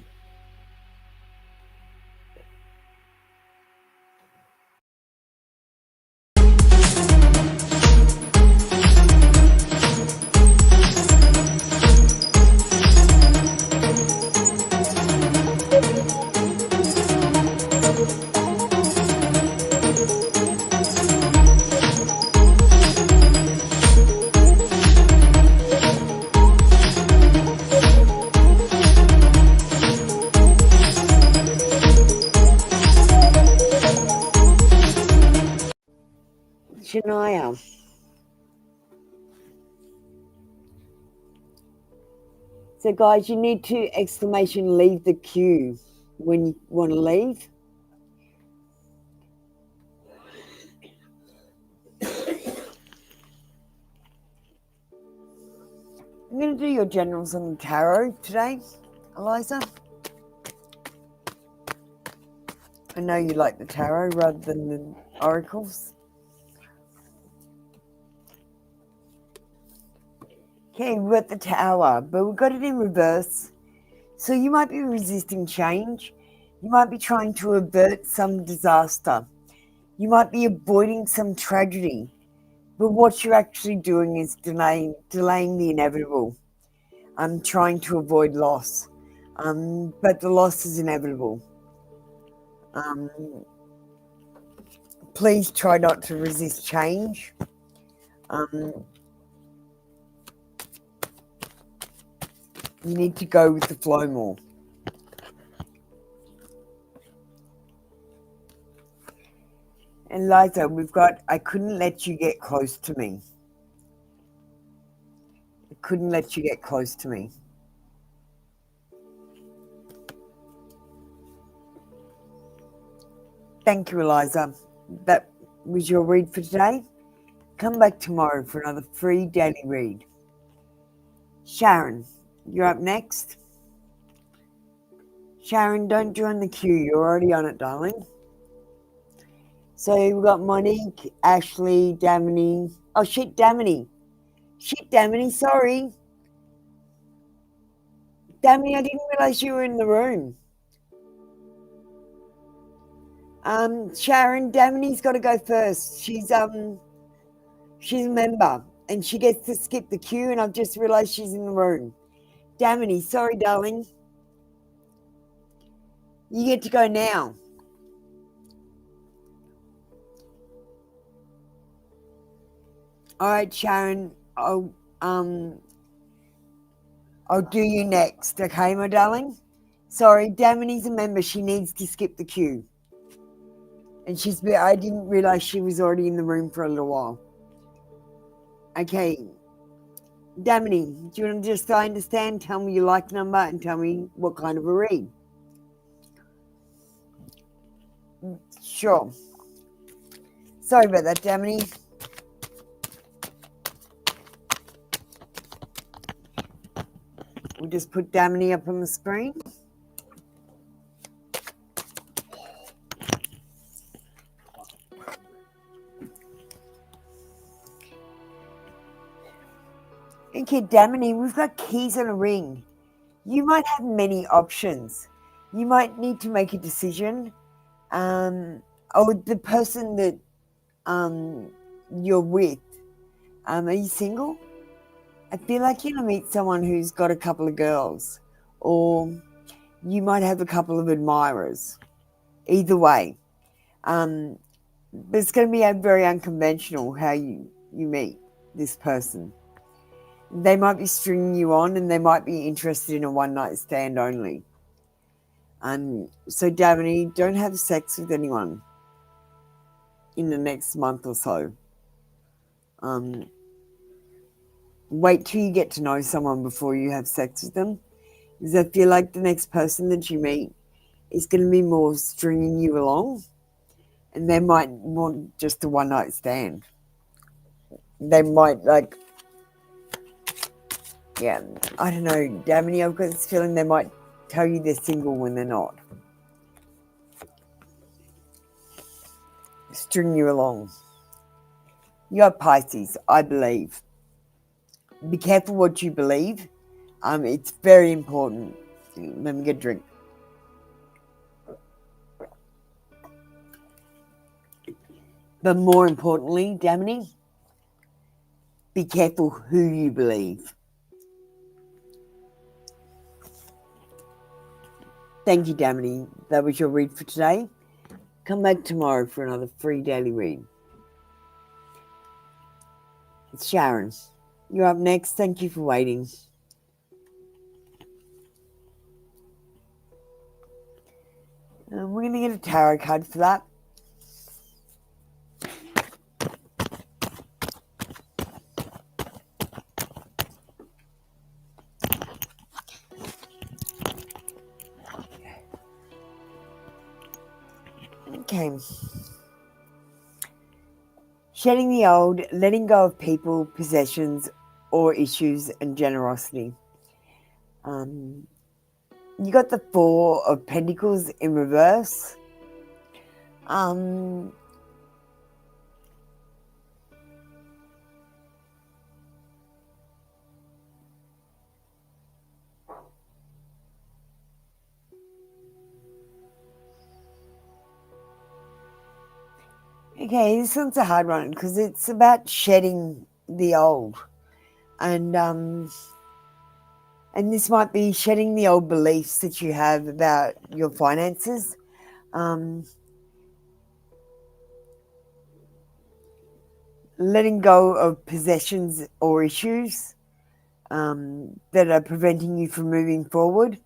Shania. So guys, you need to leave the queue when you want to leave. I'm going to do your generals on the tarot today, Eliza. I know you like the tarot rather than the oracles. Okay, we've got the Tower, but we've got it in reverse. So you might be resisting change. You might be trying to avert some disaster. You might be avoiding some tragedy. But what you're actually doing is delaying the inevitable. I'm trying to avoid loss. But the loss is inevitable. Please try not to resist change. You need to go with the flow more. And Liza, we've got, I couldn't let you get close to me. I couldn't let you get close to me. Thank you, Eliza. That was your read for today. Come back tomorrow for another free daily read. Sharon, you're up next. Sharon, don't join the queue. You're already on it, darling. So we've got Monique, Ashley, Damini. Oh shit, Damini. Shit, Damini, sorry. Damini, I didn't realise you were in the room. Sharon, Damini's got to go first. She's a member and she gets to skip the queue, and I've just realised she's in the room. Damini, sorry, darling. You get to go now. All right, Sharon. I'll do you next, okay, my darling? Sorry, Damini's a member. She needs to skip the queue. And I didn't realise she was already in the room for a little while. Okay. Damini, do you want to just so I understand, tell me your like number and tell me what kind of a read? Sure. Sorry about that, Damini. We'll just put Damini up on the screen. Okay, Damini, we've got keys on a ring. You might have many options. You might need to make a decision. Or the person that you're with, are you single? I feel like you're going to meet someone who's got a couple of girls, or you might have a couple of admirers. Either way. But it's going to be very unconventional how you meet this person. They might be stringing you on, and they might be interested in a one-night stand only. So, Damini, don't have sex with anyone in the next month or so. Wait till you get to know someone before you have sex with them, because I feel like the next person that you meet is going to be more stringing you along, and they might want just a one-night stand. They might I don't know, Damini, I've got this feeling they might tell you they're single when they're not. String you along. You're Pisces, I believe. Be careful what you believe. It's very important. Let me get a drink. But more importantly, Damini, be careful who you believe. Thank you, Damini. That was your read for today. Come back tomorrow for another free daily read. It's Sharon. You're up next. Thank you for waiting. We're going to get a tarot card for that. Okay. Shedding the old, letting go of people, possessions, or issues, and generosity. You got the Four of Pentacles in reverse. Okay, this one's a hard one because it's about shedding the old. And this might be shedding the old beliefs that you have about your finances. Letting go of possessions or issues that are preventing you from moving forward.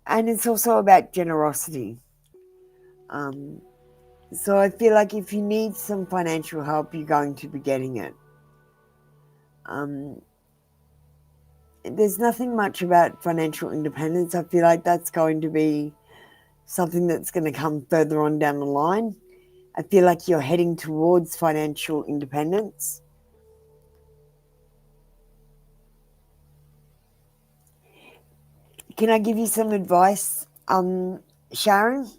And it's also about generosity. So I feel like if you need some financial help, you're going to be getting it. There's nothing much about financial independence. I feel like that's going to be something that's going to come further on down the line. I feel like you're heading towards financial independence. Can I give you some advice, Sharon?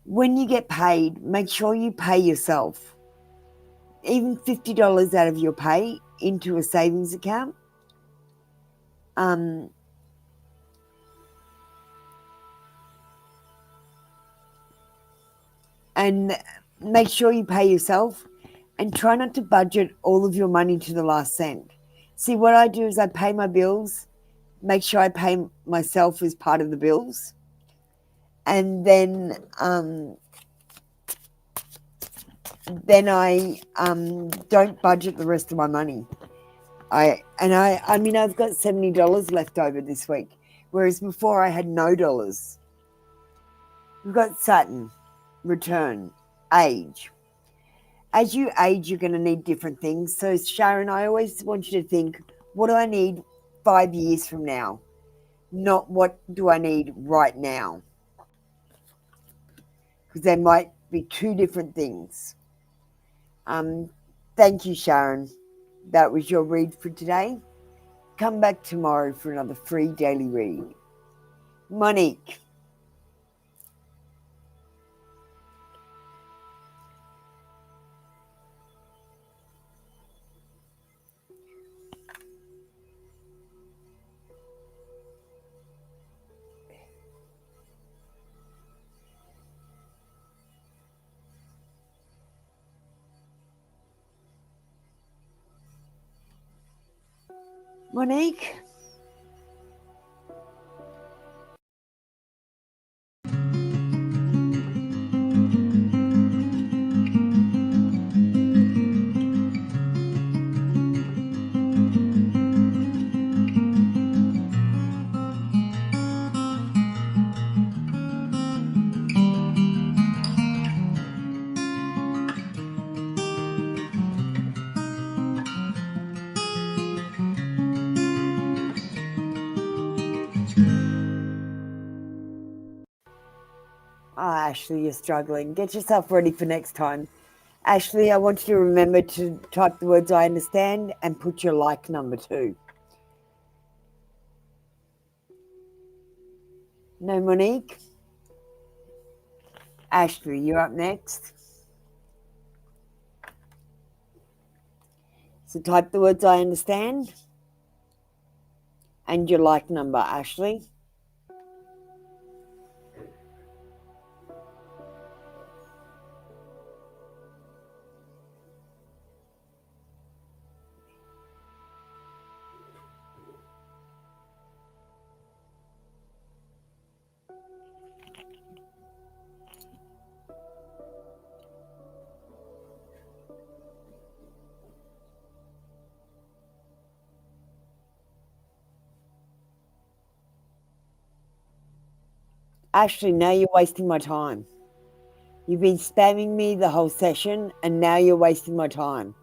When you get paid, make sure you pay yourself. Even $50 out of your pay into a savings account. And make sure you pay yourself, and try not to budget all of your money to the last cent. See, what I do is I pay my bills, make sure I pay myself as part of the bills, and then I don't budget the rest of my money. I mean, I've got $70 left over this week, whereas before I had no dollars. We've got Saturn, return, age. As you age, you're going to need different things. So, Sharon, I always want you to think, what do I need 5 years from now? Not what do I need right now? Because there might be two different things. Thank you, Sharon. That was your read for today. Come back tomorrow for another free daily read. Monique. Monique. Oh, Ashley, you're struggling. Get yourself ready for next time. Ashley, I want you to remember to type the words I understand and put your like number too. No, Monique? Ashley, you're up next. So type the words I understand and your like number, Ashley. Ashley, now you're wasting my time. You've been spamming me the whole session and now you're wasting my time.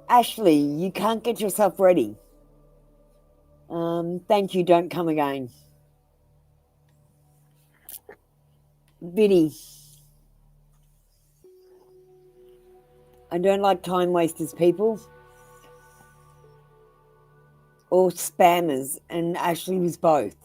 Ashley, you can't get yourself ready. Thank you, don't come again. Biddy. I don't like time wasters, people. Or spammers, and Ashley was both.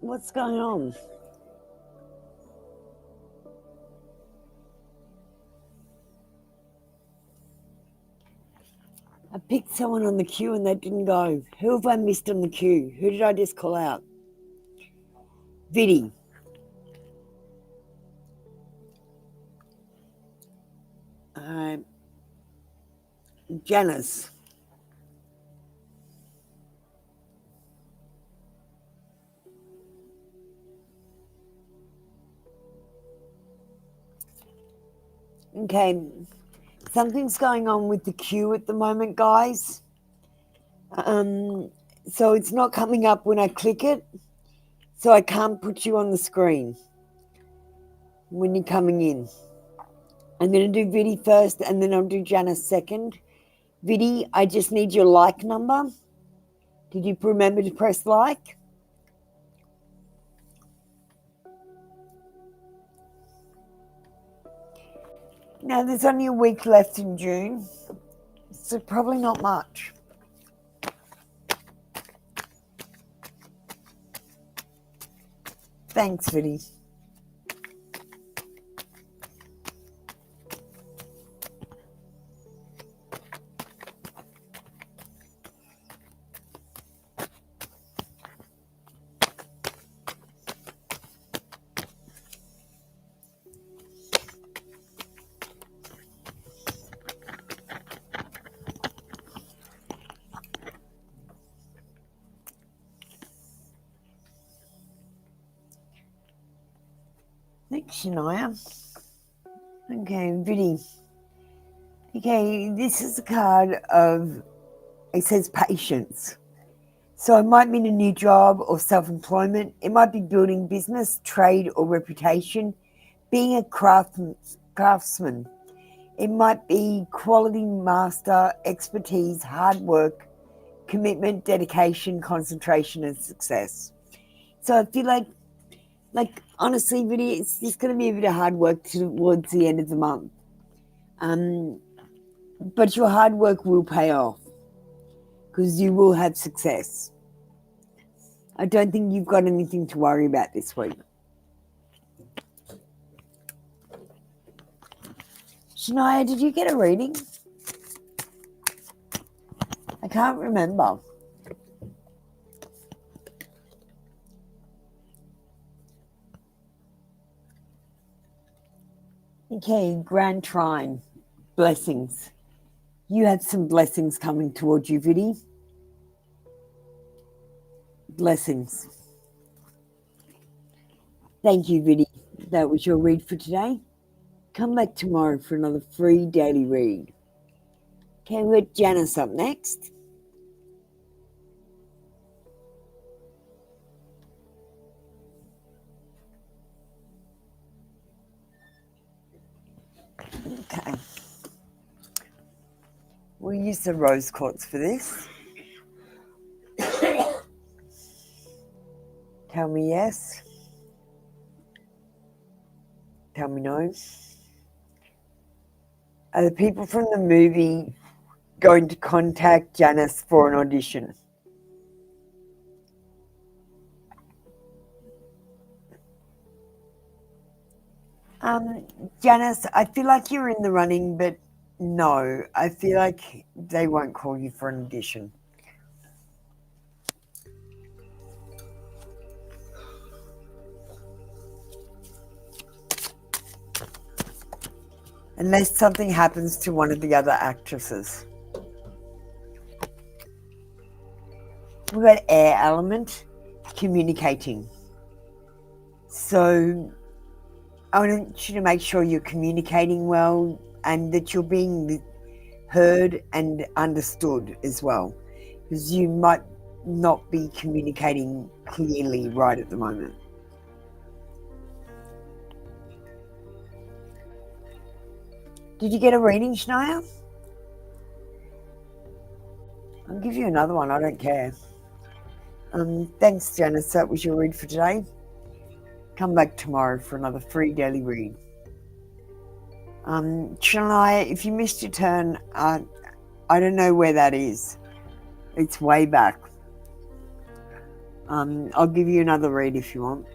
What's going on? I picked someone on the queue and they didn't go. Who have I missed on the queue? Who did I just call out? Viddy. Janice. Okay, something's going on with the queue at the moment, guys. So it's not coming up when I click it, so I can't put you on the screen when you're coming in. I'm going to do Viddy first, and then I'll do Janice second. Viddy, I just need your like number. Did you remember to press like? Now, there's only a week left in June, so probably not much. Thanks, Viddy. Thanks, Shania. Okay, Viddy. Okay, this is a card of, it says patience. So it might mean a new job or self-employment. It might be building business, trade, or reputation. Being a craftsman. It might be quality master, expertise, hard work, commitment, dedication, concentration, and success. So I feel like honestly, Viddy, it's just going to be a bit of hard work towards the end of the month. But your hard work will pay off because you will have success. I don't think you've got anything to worry about this week. Shania, did you get a reading? I can't remember. Okay, Grand Trine. Blessings. You have some blessings coming towards you, Viddy. Blessings. Thank you, Viddy. That was your read for today. Come back tomorrow for another free daily read. Okay, we've got Janice up next. Okay. We'll use the rose quartz for this. Tell me yes. Tell me no. Are the people from the movie going to contact Janice for an audition? Janice, I feel like you're in the running, but no, I feel like they won't call you for an audition. Unless something happens to one of the other actresses. We've got air element, communicating. So I want you to make sure you're communicating well and that you're being heard and understood as well, because you might not be communicating clearly right at the moment. Did you get a reading, Shania? I'll give you another one, I don't care. Thanks, Janice. That was your read for today. Come back tomorrow for another free daily read. Shania, if you missed your turn, I don't know where that is. It's way back. I'll give you another read if you want.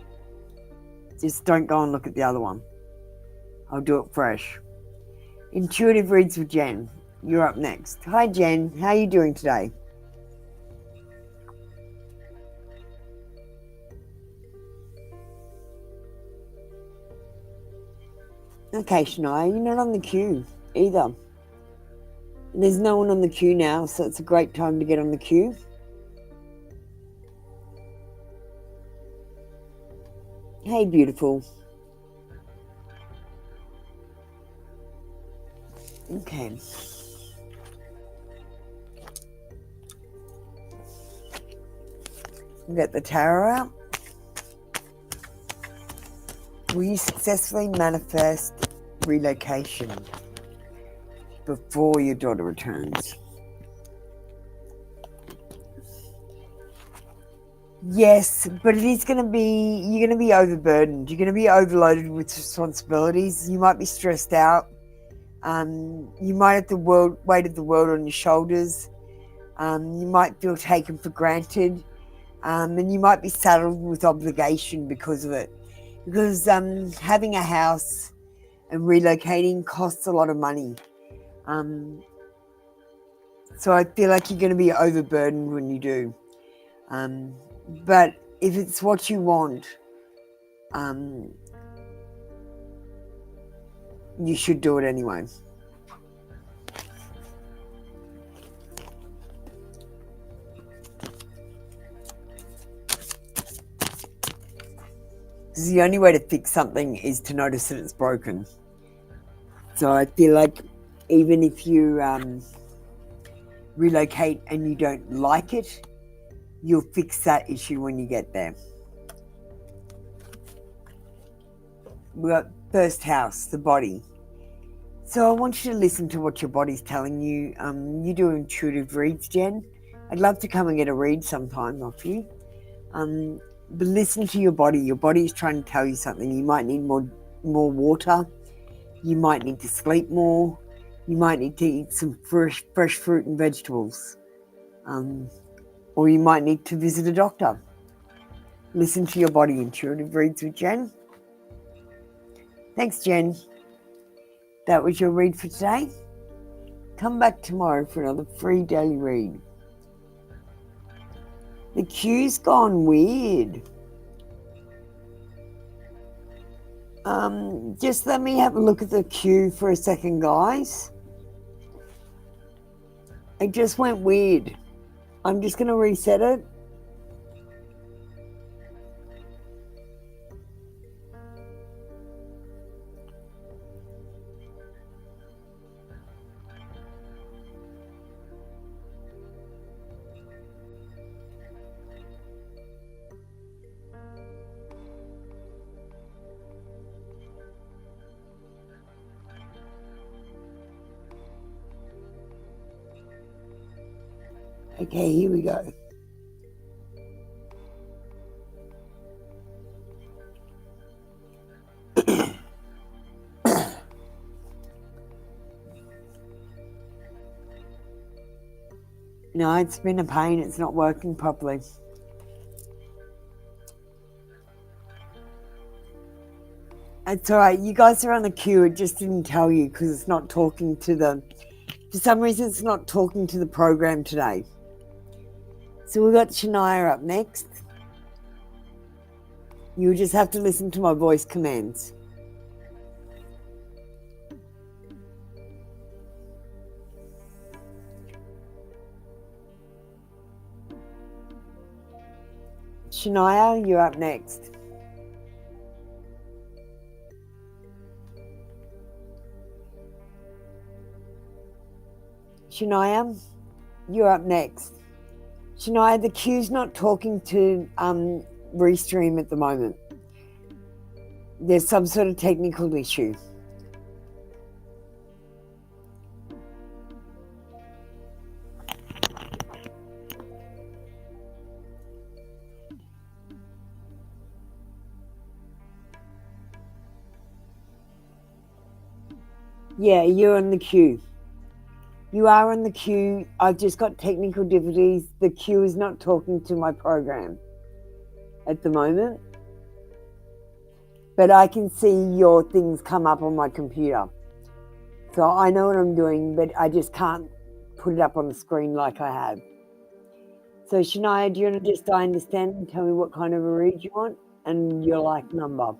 Just don't go and look at the other one. I'll do it fresh. Intuitive reads with Jen. You're up next. Hi Jen, how are you doing today? Okay, Shania, you're not on the queue either. There's no one on the queue now, so it's a great time to get on the queue. Hey, beautiful. Okay. We'll get the tarot out. Will you successfully manifest relocation before your daughter returns? Yes, but it is going to be, you're going to be overburdened. You're going to be overloaded with responsibilities. You might be stressed out. You might have the weight of the world on your shoulders. You might feel taken for granted. And you might be saddled with obligation because of it. Because having a house and relocating costs a lot of money. So I feel like you're going to be overburdened when you do. But if it's what you want, you should do it anyway. Because the only way to fix something is to notice that it's broken. So I feel like even if you relocate and you don't like it, you'll fix that issue when you get there. We got first house, the body. So I want you to listen to what your body's telling you. You do intuitive reads, Jen. I'd love to come and get a read sometime off you. But listen to your body. Your body is trying to tell you something. You might need more water. You might need to sleep more. You might need to eat some fresh fruit and vegetables. Or you might need to visit a doctor. Listen to your body. Intuitive reads with Jen. Thanks, Jen. That was your read for today. Come back tomorrow for another free daily read. The queue's gone weird. Just let me have a look at the queue for a second, guys. It just went weird. I'm just going to reset it. Okay, here we go. No, it's been a pain. It's not working properly. It's all right. You guys are on the queue. It just didn't tell you because it's not talking to the... For some reason, it's not talking to the program today. So we've got Shania up next. You'll just have to listen to my voice commands. Shania, you're up next. Shania, you're up next. Shania, the queue's not talking to Restream at the moment. There's some sort of technical issue. Yeah, you're on the queue. You are on the queue. I've just got technical difficulties. The queue is not talking to my program. at the moment. But I can see your things come up on my computer. So I know what I'm doing, but I just can't put it up on the screen like I have. So Shania, do you want to just understand and tell me what kind of a read you want and your like number?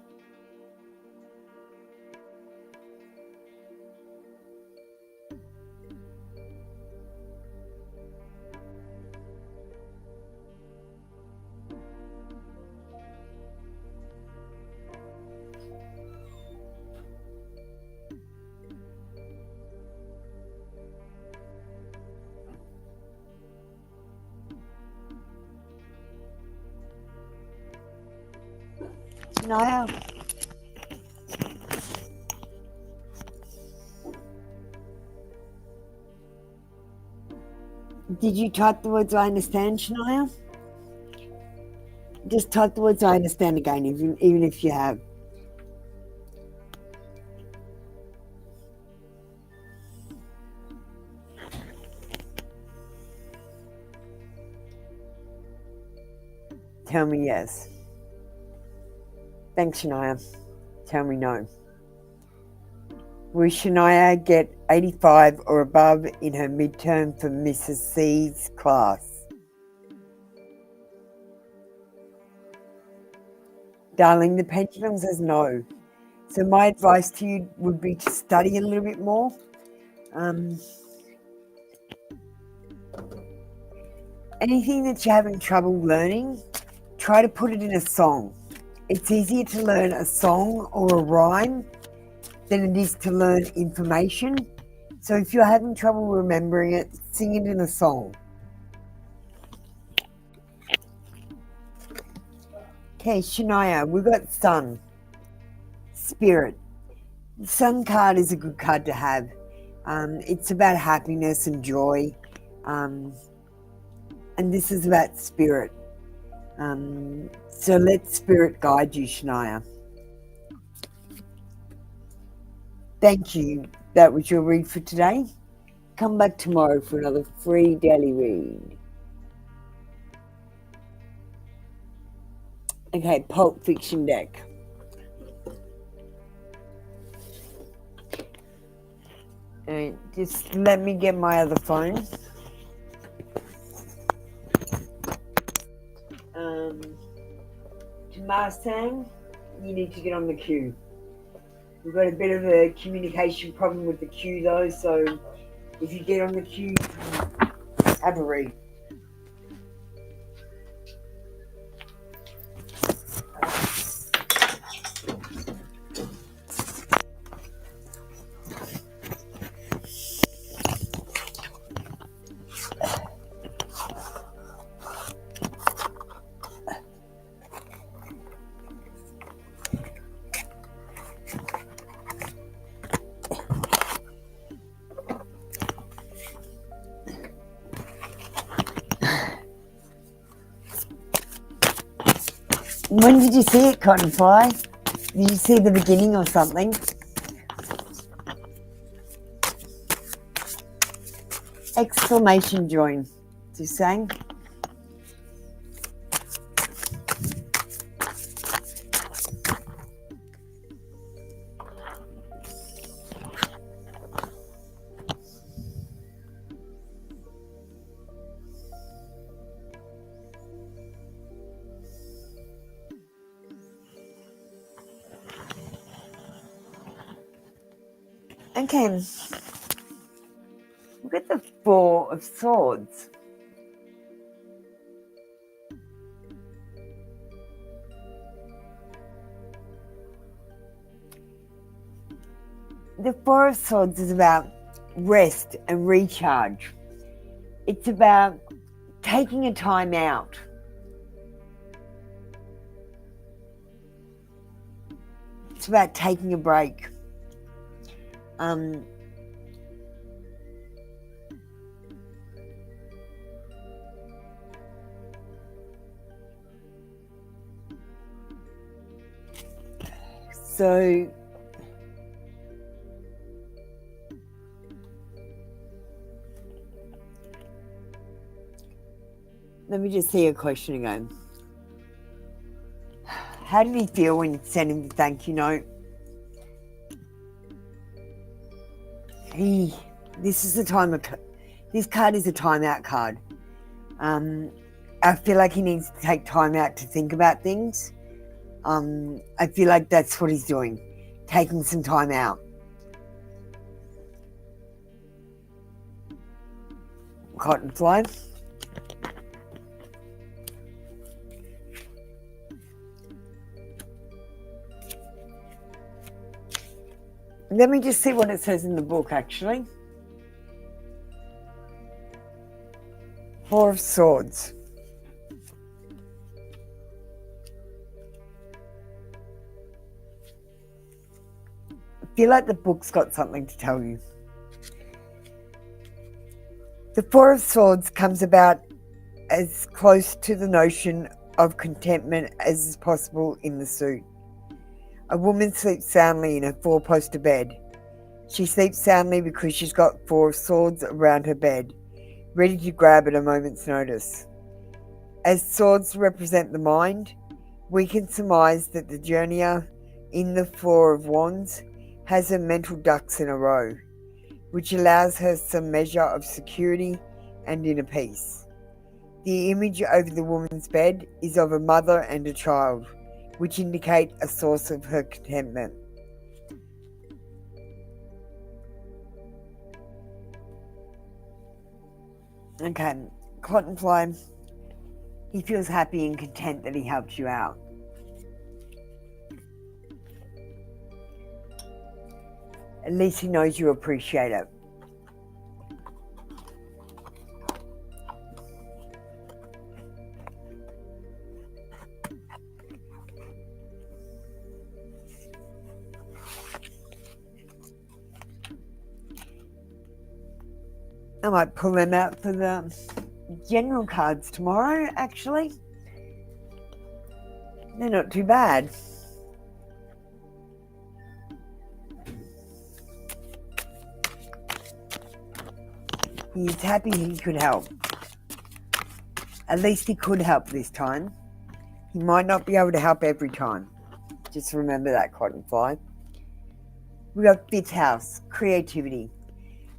Shania? Did you type the words I understand, Shania? Just type the words I understand again, even if you have. Tell me yes. Thanks, Shania. Tell me no. Will Shania get 85 or above in her midterm for Mrs. C's class? Darling, the pendulum says no. So my advice to you would be to study a little bit more. Anything that you're having trouble learning, try to put it in a song. It's easier to learn a song or a rhyme than it is to learn information. So if you're having trouble remembering it, sing it in a song. Okay, Shania, we've got Sun. Spirit. The Sun card is a good card to have. It's about happiness and joy. And this is about spirit. So let spirit guide you, Shania. Thank you. That was your read for today. Come back tomorrow for another free daily read. Okay, Pulp Fiction deck. Alright, just let me get my other phone. To Mustang, you need to get on the queue. We've got a bit of a communication problem with the queue though, so if you get on the queue, have a read. When did you see it, Cottonfly? Did you see the beginning or something? Exclamation join. Just saying. Okay, look at the Four of Swords. The Four of Swords is about rest and recharge. It's about taking a time out. It's about taking a break. So let me just see a question again. How did he feel when you sent him the thank you note? This is the time of... This card is a timeout card. I feel like he needs to take time out to think about things. I feel like that's what he's doing. Taking some time out. Cotton fly. Let me just see what it says in the book, actually. Four of Swords. I feel like the book's got something to tell you. The Four of Swords comes about as close to the notion of contentment as is possible in the suit. A woman sleeps soundly in a four-poster bed. She sleeps soundly because she's got four of swords around her bed, ready to grab at a moment's notice. As swords represent the mind, we can surmise that the journeyer in the Four of Wands has her mental ducks in a row, which allows her some measure of security and inner peace. The image over the woman's bed is of a mother and a child, which indicate a source of her contentment. Okay, Cottonfly, he feels happy and content that he helped you out. At least he knows you appreciate it. I might pull them out for the general cards tomorrow, actually. They're not too bad. He's happy he could help. At least he could help this time. He might not be able to help every time. Just remember that, Cottonfly. We got Fifth House, creativity.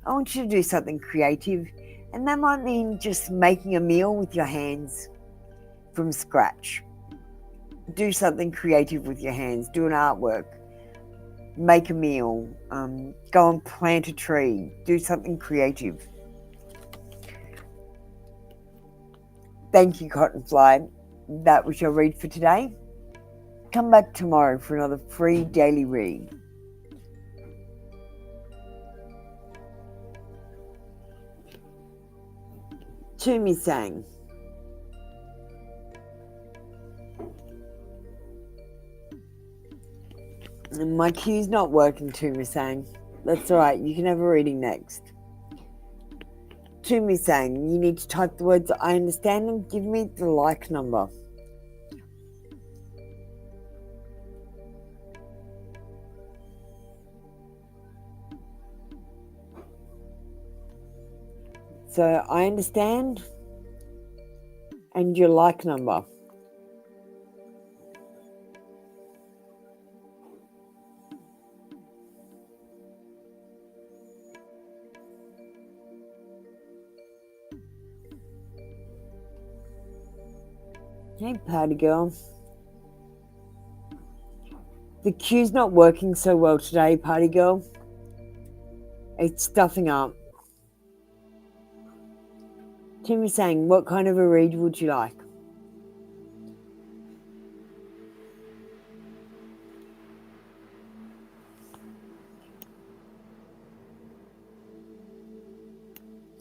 I want you to do something creative, and that might mean just making a meal with your hands from scratch. Do something creative with your hands. Do an artwork. Make a meal. Go and plant a tree. Do something creative. Thank you, Cottonfly. That was your read for today. Come back tomorrow for another free daily read. To me saying, my cue's not working, to me saying. That's alright, you can have a reading next. To me saying, you need to type the words I understand and give me the like number. So I understand and your like number. Hey, party girl. The cue's not working so well today, party girl. It's stuffing up. Tim is saying, what kind of a read would you like?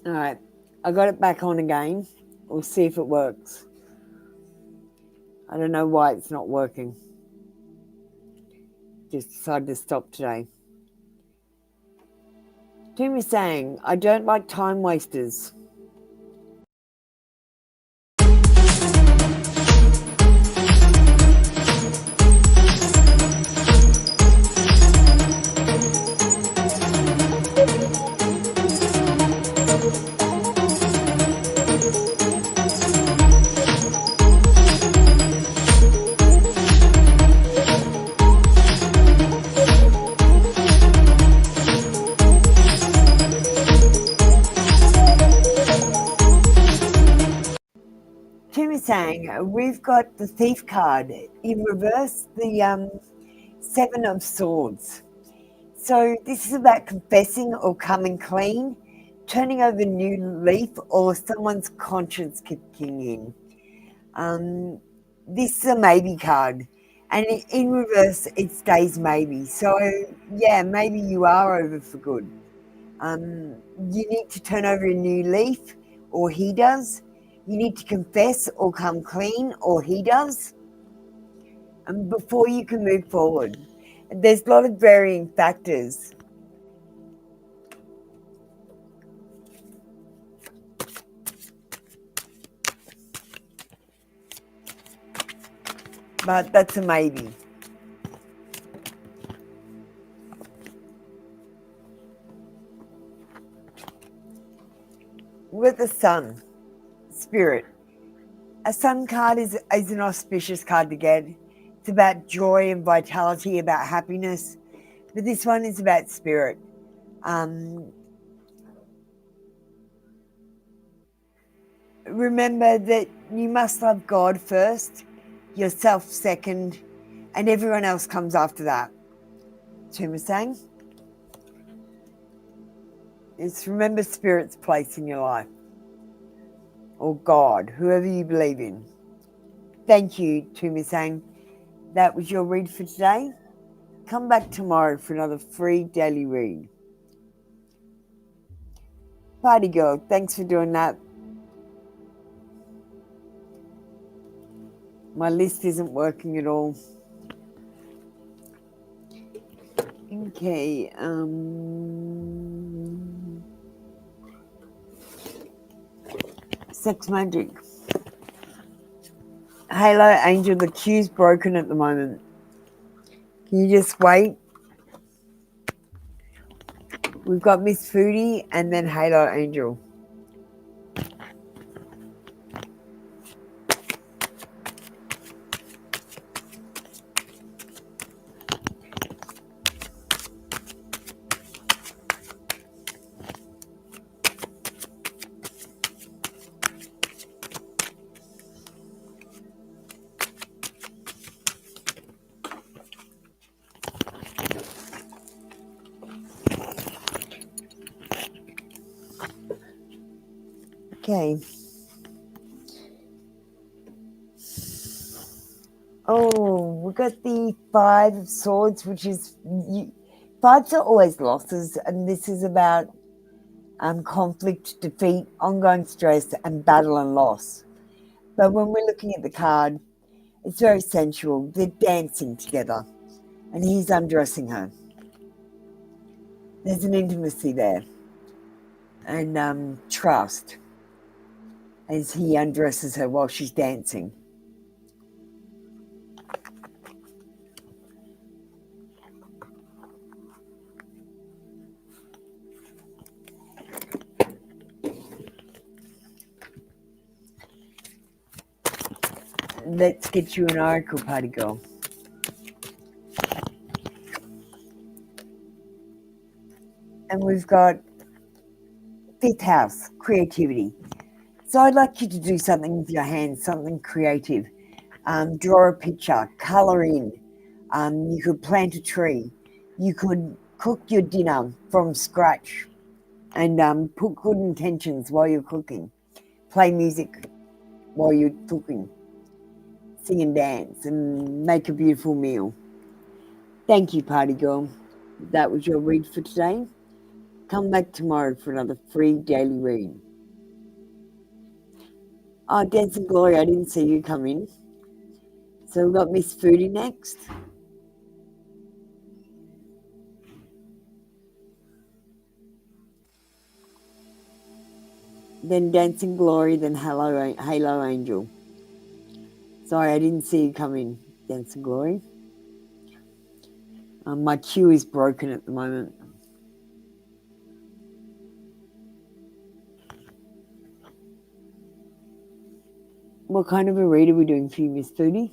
Alright, I got it back on again. We'll see if it works. I don't know why it's not working. Just decided to stop today. Tim is saying, I don't like time wasters. Sang, we've got the Thief card. In reverse, the Seven of Swords. So this is about confessing or coming clean, turning over a new leaf, or someone's conscience kicking in. This is a maybe card, and in reverse it stays maybe. So yeah, maybe you are over for good. You need to turn over a new leaf, or he does. You need to confess or come clean, or he does, and before you can move forward. There's a lot of varying factors. But that's a maybe. With the Sun, Spirit. A Sun card is an auspicious card to get. It's about joy and vitality, about happiness. But this one is about spirit. Remember that you must love God first, yourself second, and everyone else comes after that. Tuma saying, it's remember Spirit's place in your life, or God, whoever you believe in. Thank you, Tuma saying. That was your read for today. Come back tomorrow for another free daily read. Party girl, thanks for doing that. My list isn't working at all. Okay, Sex Magic. Halo Angel, the queue's broken at the moment. Can you just wait? We've got Miss Foodie and then Halo Angel. Okay. Oh, we got the Five of Swords, which is fives are always losses, and this is about conflict, defeat, ongoing stress, and battle and loss. But when we're looking at the card, it's very sensual. They're dancing together, and he's undressing her. There's an intimacy there, and trust as he undresses her while she's dancing. Let's get you an oracle, party girl. And we've got fifth house, creativity. So I'd like you to do something with your hands, something creative. Draw a picture, colour in. You could plant a tree. You could cook your dinner from scratch and put good intentions while you're cooking. Play music while you're cooking. Sing and dance and make a beautiful meal. Thank you, party girl. That was your read for today. Come back tomorrow for another free daily read. Oh, Dance and Glory, I didn't see you come in. So we've got Miss Foodie next. Then Dancing Glory, then Halo Angel. Sorry, I didn't see you come in, Dancing Glory. My queue is broken at the moment. What kind of a read are we doing for you, Miss Foodie?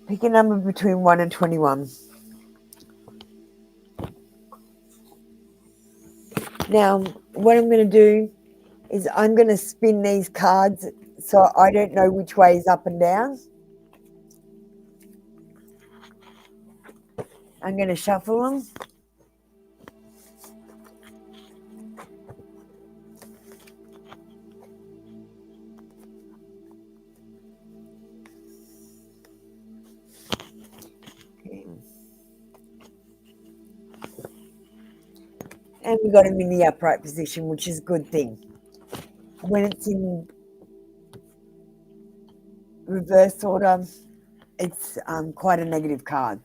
Pick a number between 1 and 21. Now, what I'm going to do is I'm going to spin these cards so I don't know which way is up and down. I'm going to shuffle them. And we got them in the upright position, which is a good thing. When it's in reverse order, it's quite a negative card.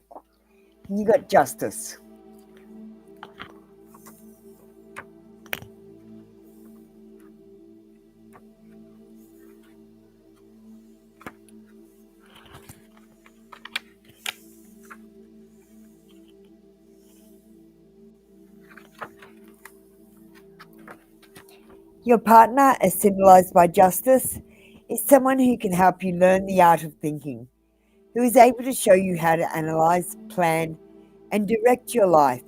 You got Justice. Your partner, as symbolized by Justice, is someone who can help you learn the art of thinking, who is able to show you how to analyze, plan, and direct your life,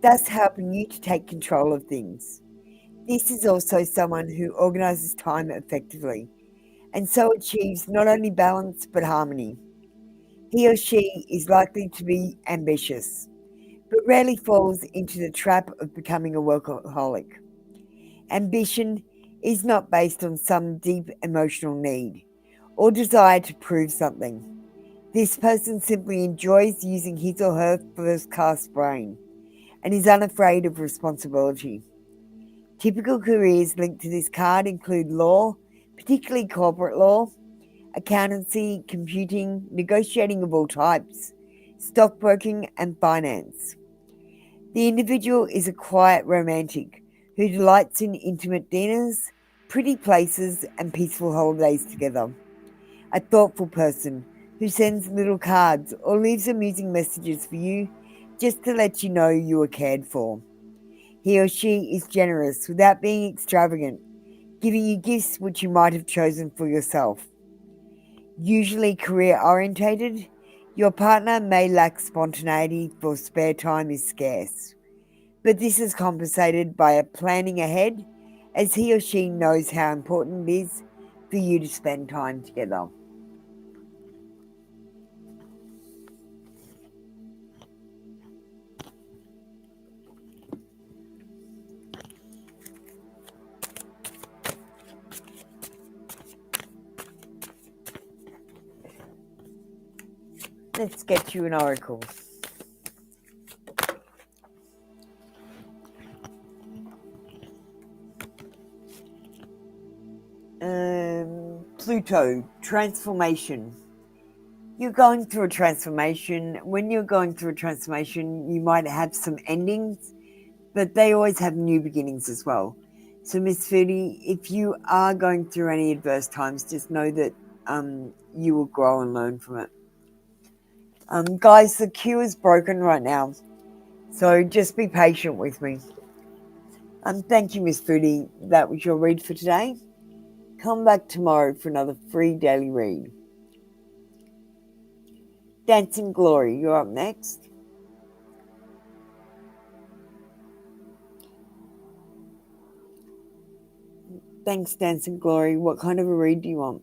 thus helping you to take control of things. This is also someone who organizes time effectively, and so achieves not only balance but harmony. He or she is likely to be ambitious, but rarely falls into the trap of becoming a workaholic. Ambition is not based on some deep emotional need or desire to prove something. This person simply enjoys using his or her first-class brain and is unafraid of responsibility. Typical careers linked to this card include law, particularly corporate law, accountancy, computing, negotiating of all types, stockbroking, and finance. The individual is a quiet romantic who delights in intimate dinners, pretty places, and peaceful holidays together. A thoughtful person who sends little cards or leaves amusing messages for you just to let you know you are cared for. He or she is generous without being extravagant, giving you gifts which you might have chosen for yourself. Usually career-orientated, your partner may lack spontaneity for spare time is scarce, but this is compensated by a planning ahead as he or she knows how important it is for you to spend time together. Let's get you an oracle. Pluto, transformation. You're going through a transformation. When you're going through a transformation, you might have some endings, but they always have new beginnings as well. So, Miss Foodie, if you are going through any adverse times, just know that you will grow and learn from it. Guys, the queue is broken right now, so just be patient with me. Thank you, Miss Foodie. That was your read for today. Come back tomorrow for another free daily read. Dancing Glory, you're up next. Thanks, Dancing Glory. What kind of a read do you want?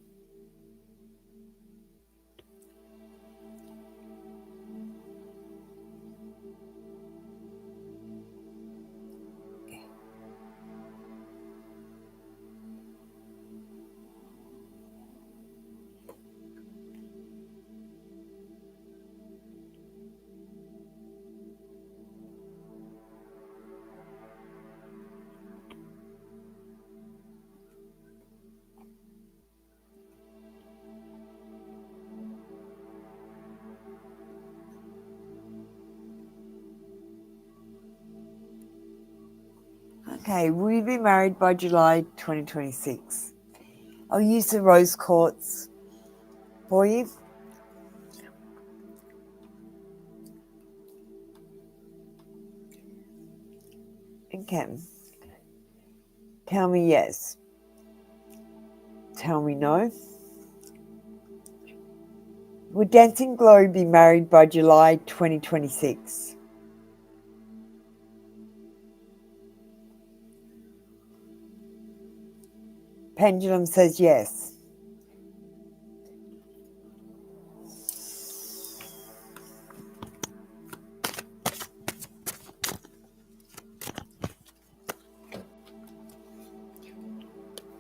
Okay, will you be married by July 2026? I'll use the rose quartz for you. Okay. Tell me yes. Tell me no. Will Dancing Glory be married by July 2026? Pendulum says yes.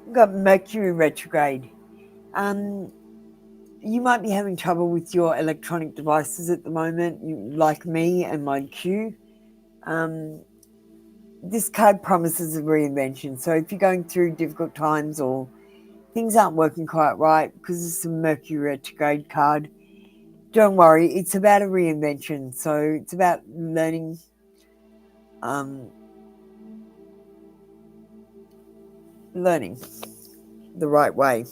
We've got Mercury retrograde. You might be having trouble with your electronic devices at the moment, like me and my Q. This card promises a reinvention. So if you're going through difficult times or things aren't working quite right, because it's a Mercury retrograde card, don't worry, it's about a reinvention. So it's about learning the right way.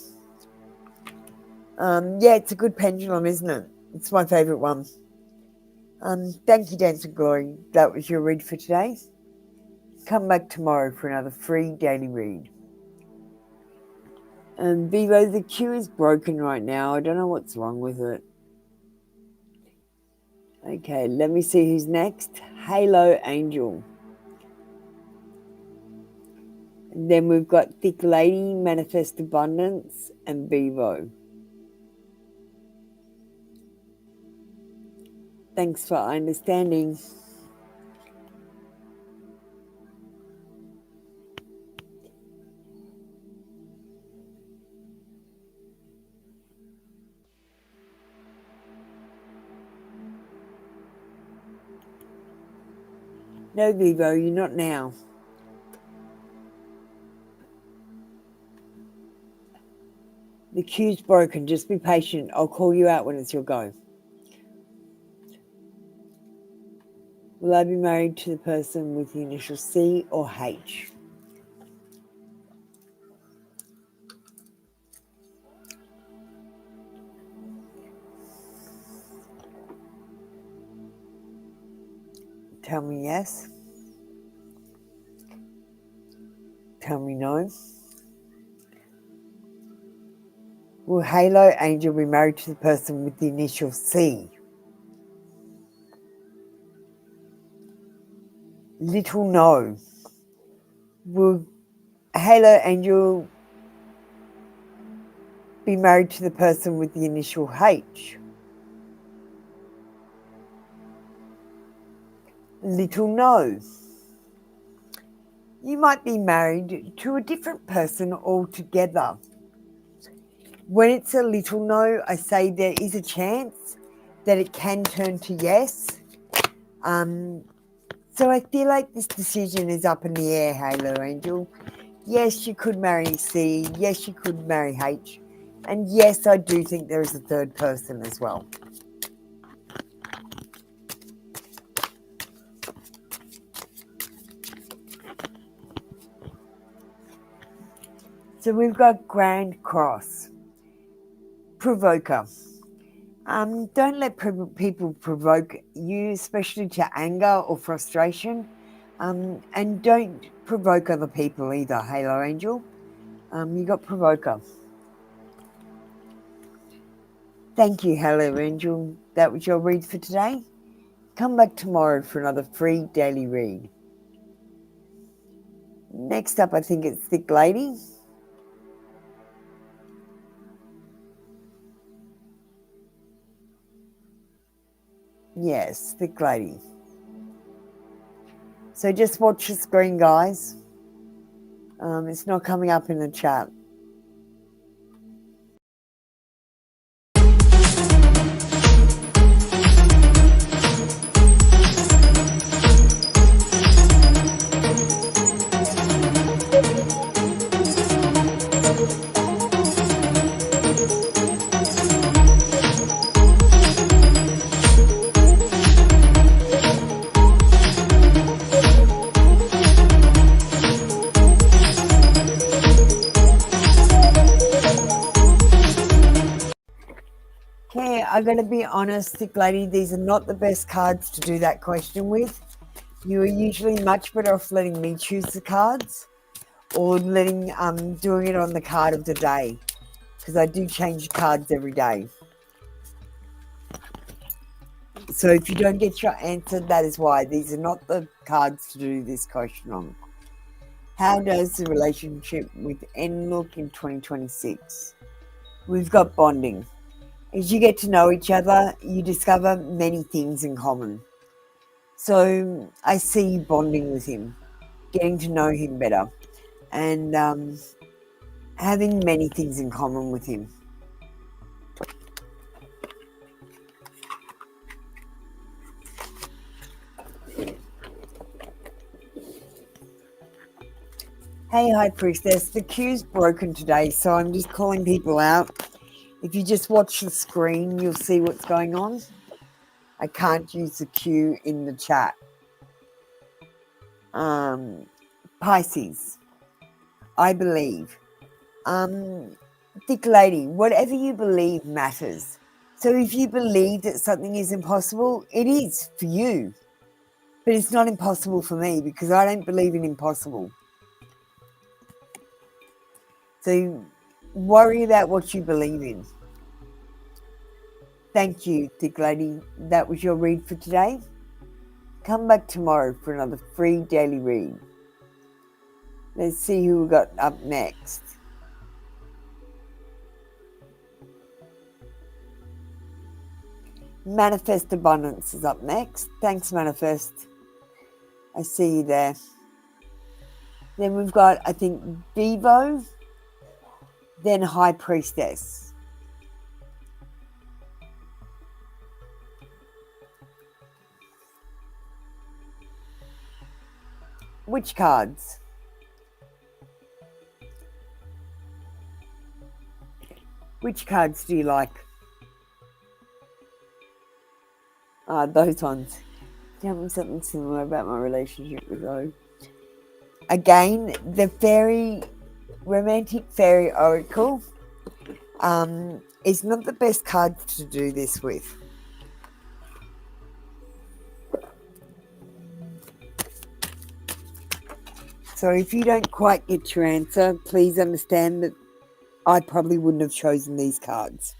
Yeah, it's a good pendulum, isn't it? It's my favourite one. Thank you, Dancing Glory. That was your read for today. Come back tomorrow for another free daily read. Vivo, the queue is broken right now. I don't know what's wrong with it. Okay, let me see who's next. Halo Angel. And then we've got Thick Lady, Manifest Abundance, and Vivo. Thanks for understanding. No, Vivo, you're not now. The queue's broken. Just be patient. I'll call you out when it's your go. Will I be married to the person with the initial C or H? Tell me yes. Tell me no. Will Halo Angel be married to the person with the initial C? Little no. Will Halo Angel be married to the person with the initial H? Little no. You might be married to a different person altogether. When it's a little no, I say there is a chance that it can turn to yes. So I feel like this decision is up in the air, Halo Angel. Yes, you could marry C. Yes, you could marry H. And yes, I do think there is a third person as well. So we've got Grand Cross. Provoker. Don't let people provoke you, especially to anger or frustration. And don't provoke other people either, Halo Angel. You got Provoker. Thank you, Halo Angel. That was your read for today. Come back tomorrow for another free daily read. Next up, I think it's Thick Lady. Yes, Thick Lady. So just watch the screen, guys. It's not coming up in the chat. Okay, I'm going to be honest, Thick Lady, these are not the best cards to do that question with. You are usually much better off letting me choose the cards or doing it on the card of the day, because I do change cards every day. So if you don't get your answer, that is why. These are not the cards to do this question on. How does the relationship with N look in 2026? We've got bonding. As you get to know each other, you discover many things in common. So I see you bonding with him, getting to know him better, and having many things in common with him. Hey, High Priestess, the queue's broken today, so I'm just calling people out. If you just watch the screen, you'll see what's going on. I can't use the queue in the chat. Pisces, I believe. Thick lady, whatever you believe matters. So if you believe that something is impossible, it is for you. But it's not impossible for me because I don't believe in impossible. So worry about what you believe in. Thank you, Thick Lady. That was your read for today. Come back tomorrow for another free daily read. Let's see who we got up next. Manifest Abundance is up next. Thanks, Manifest. I see you there. Then we've got, I think, Bevo, then High Priestess. Which cards? Which cards do you like? Those ones. Tell me something similar about my relationship with O. Again, the romantic fairy oracle is not the best card to do this with. So if you don't quite get your answer, please understand that I probably wouldn't have chosen these cards.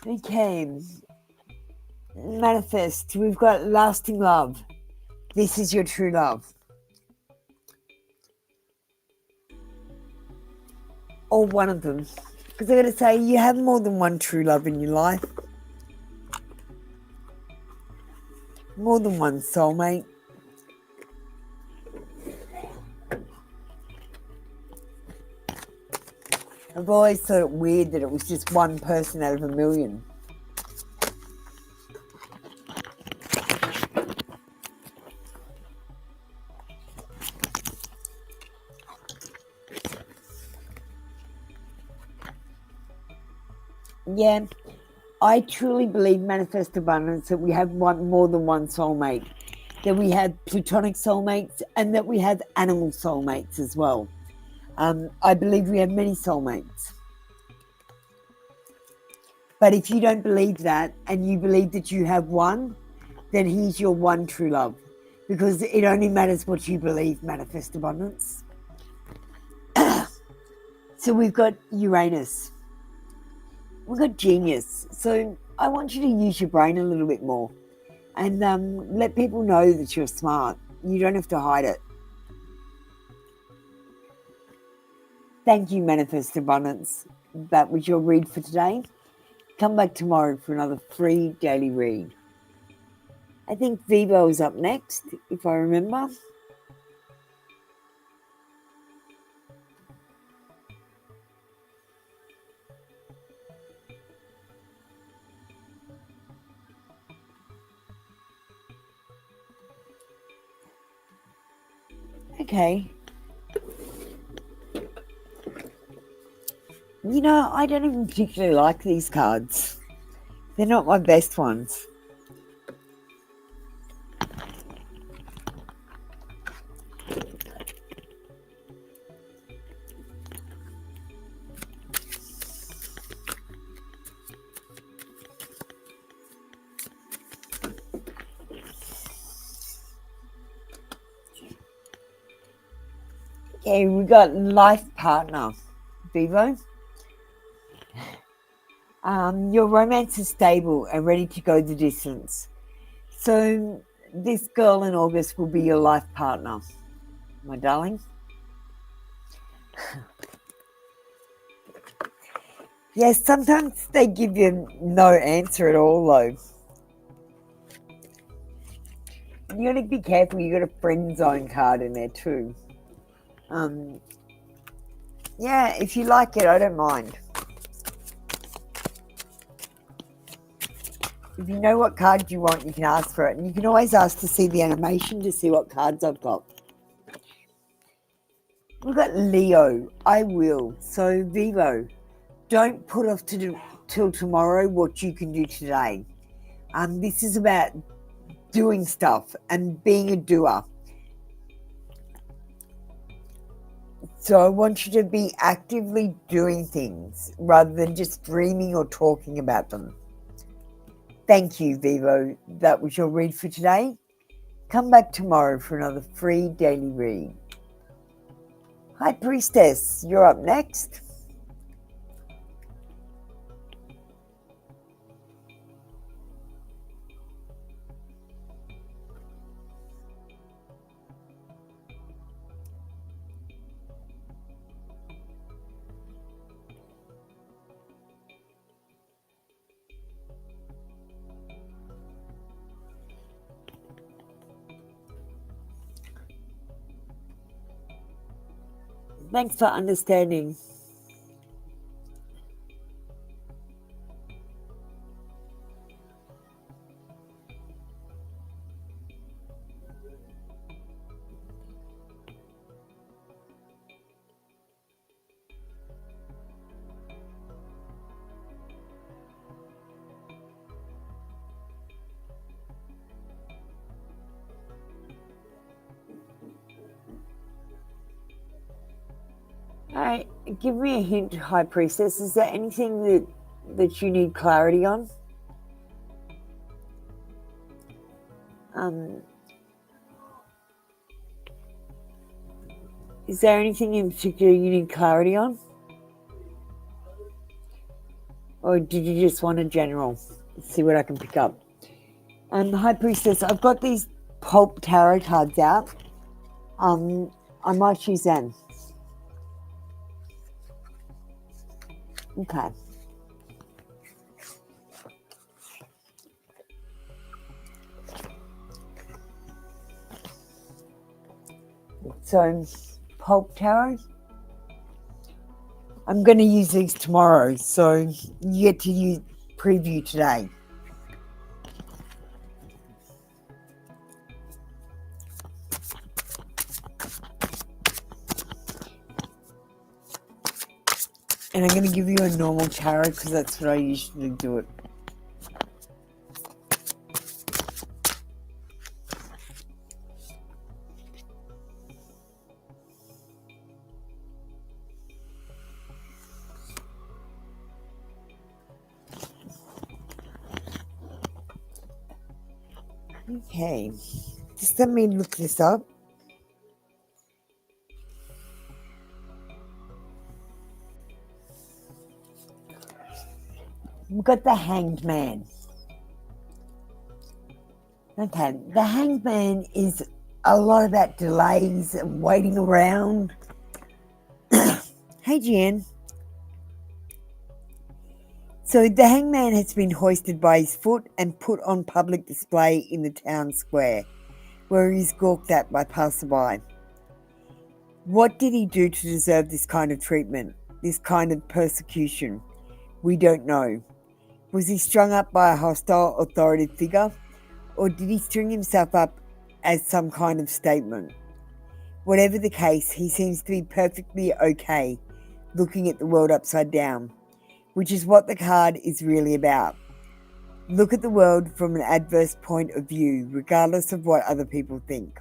Okay. Manifest. We've got lasting love. This is your true love. Or one of them. Because I got to say, you have more than one true love in your life. More than one soulmate. I've always thought it weird that it was just one person out of a million. Yeah, I truly believe, Manifest Abundance, that we have more than one soulmate. That we have platonic soulmates and that we have animal soulmates as well. I believe we have many soulmates. But if you don't believe that and you believe that you have one, then he's your one true love. Because it only matters what you believe, Manifest Abundance. So we've got Uranus. We've got Genius. So I want you to use your brain a little bit more. And let people know that you're smart. You don't have to hide it. Thank you, Manifest Abundance. That was your read for today. Come back tomorrow for another free daily read. I think Vivo is up next, if I remember. Okay. You know, I don't even particularly like these cards. They're not my best ones. Okay, we got life partner, Vivo. Your romance is stable and ready to go the distance. So this girl in August will be your life partner, my darling. Yes, sometimes they give you no answer at all, though. You got to be careful. You got a friend zone card in there too. Yeah, if you like it, I don't mind. If you know what card you want, you can ask for it. And you can always ask to see the animation to see what cards I've got. We've got Leo. I will. So, Vivo, don't put off till tomorrow what you can do today. This is about doing stuff and being a doer. So I want you to be actively doing things rather than just dreaming or talking about them. Thank you, Vivo. That was your read for today. Come back tomorrow for another free daily read. High Priestess, you're up next. Thanks for understanding. Alright, give me a hint, High Priestess. Is there anything that you need clarity on? Is there anything in particular you need clarity on? Or did you just want a general? Let's see what I can pick up. High Priestess, I've got these pulp tarot cards out. I might choose them. Okay. So, pulp tarot. I'm going to use these tomorrow, so you get to preview today. And I'm going to give you a normal tarot because that's what I usually do it. Okay, just let me look this up. We've got the Hanged Man. Okay, the Hanged Man is a lot about delays and waiting around. Hey, Jan. So the hangman has been hoisted by his foot and put on public display in the town square, where he is gawked at by passerby. What did he do to deserve this kind of treatment, this kind of persecution? We don't know. Was he strung up by a hostile authoritative figure, or did he string himself up as some kind of statement? Whatever the case, he seems to be perfectly okay looking at the world upside down, which is what the card is really about. Look at the world from an adverse point of view, regardless of what other people think.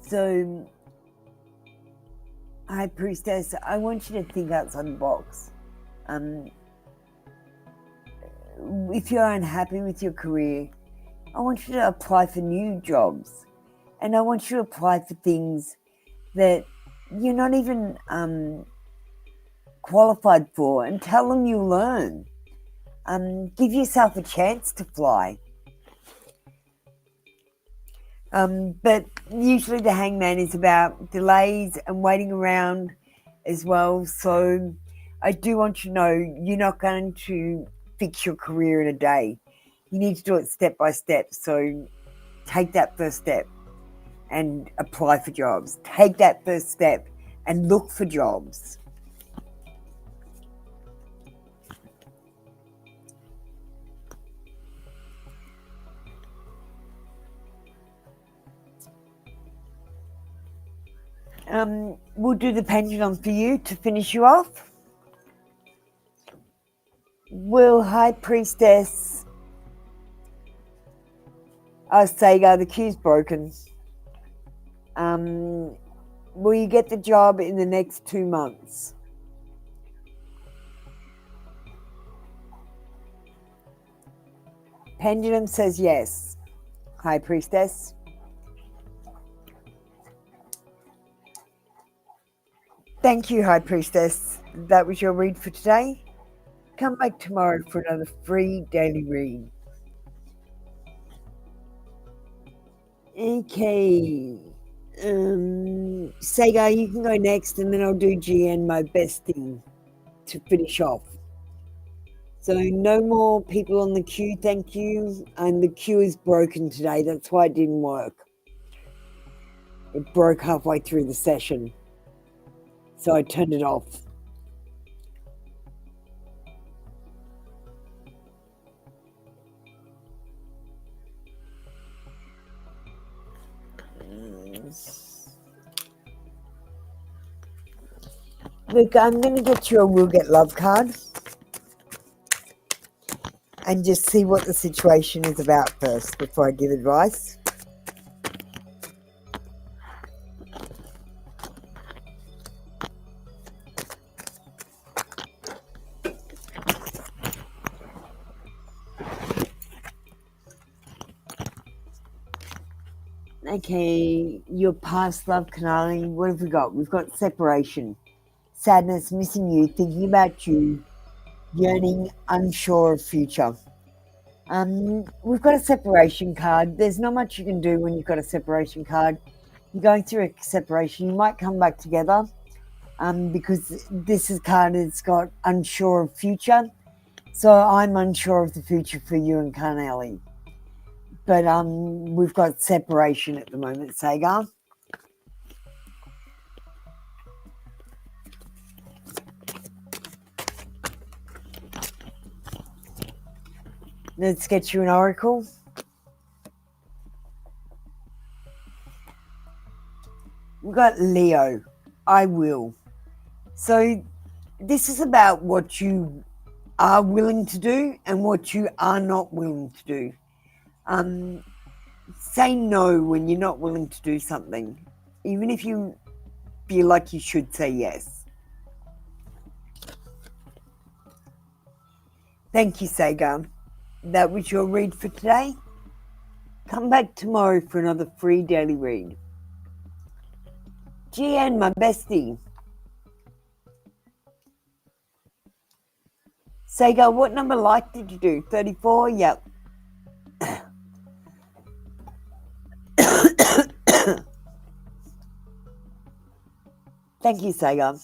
So, High Priestess, I want you to think outside the box. If you're unhappy with your career, I want you to apply for new jobs And I want you to apply for things that you're not even qualified for, and tell them you learn. Give yourself a chance to fly. But usually the hangman is about delays and waiting around as well. So I do want you to know you're not going to fix your career in a day. You need to do it step by step. So take that first step and apply for jobs. Take that first step and look for jobs. We'll do the pendulum for you to finish you off. Will High Priestess Sega, the queue's broken. Will you get the job in the next 2 months? Pendulum says yes. High Priestess. Thank you, High Priestess. That was your read for today. Come back tomorrow for another free daily read. Okay. Sega, you can go next, and then I'll do GN my best thing to finish off. So no more people on the queue, thank you. And the queue is broken today. That's why it didn't work. It broke halfway through the session. So I turned it off. Look, I'm going to get you a Will Get Love card and just see what the situation is about first before I give advice. Okay, your past love, Kanali. What have we got? We've got separation, sadness, missing you, thinking about you, yearning, unsure of future. We've got a separation card. There's not much you can do when you've got a separation card. You're going through a separation. You might come back together because this is card has got unsure of future. So I'm unsure of the future for you and Carnelli. But we've got separation at the moment, Sagar. Let's get you an oracle. We've got Leo. I will. So this is about what you are willing to do and what you are not willing to do. Say no when you're not willing to do something, even if you feel like you should say yes. Thank you, Sagar. That was your read for today. Come back tomorrow for another free daily read. GN, my bestie. Sagar, what number like did you do? 34? Yep. Thank you, Sagar.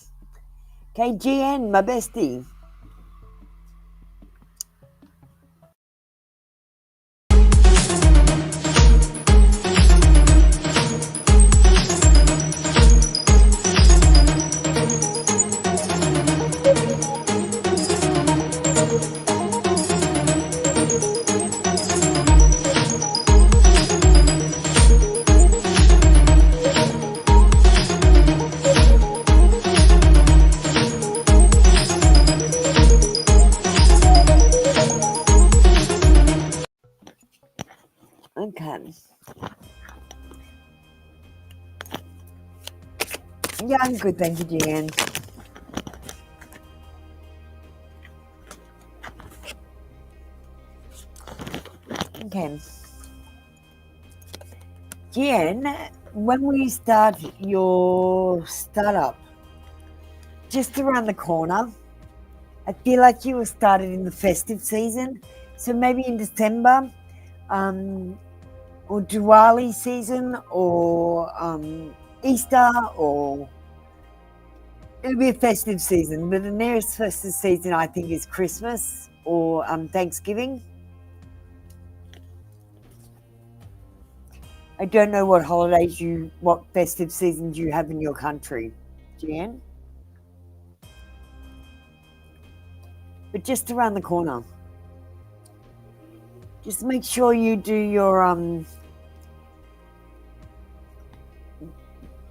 Okay, GN, my bestie. Okay. Yeah, I'm good, thank you, Jan. Okay. Jen, when will you start your startup? Just around the corner. I feel like you were started in the festive season, so maybe in December, or Diwali season, or Easter, or it'll be a festive season. But the nearest festive season, I think, is Christmas or Thanksgiving. I don't know what what festive seasons you have in your country, Jan. But just around the corner. Just make sure you do your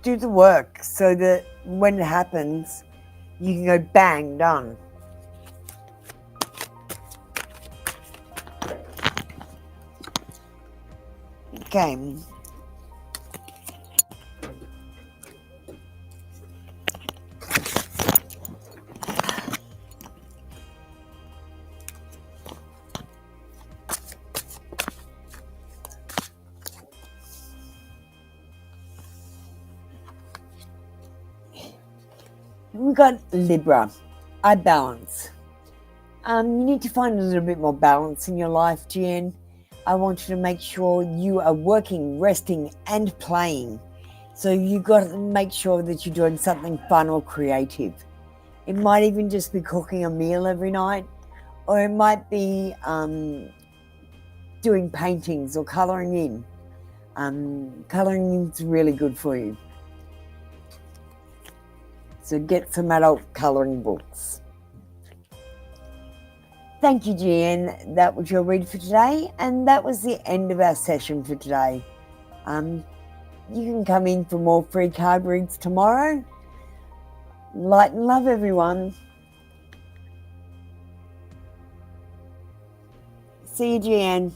do the work so that when it happens, you can go bang, done. Okay. We've got Libra, I balance. You need to find a little bit more balance in your life, Jen. I want you to make sure you are working, resting, and playing. So you've got to make sure that you're doing something fun or creative. It might even just be cooking a meal every night, or it might be doing paintings or colouring in. Colouring in is really good for you. So get some adult colouring books. Thank you, Jan. That was your read for today, and that was the end of our session for today. You can come in for more free card reads tomorrow. Light and love, everyone. See you, Jan.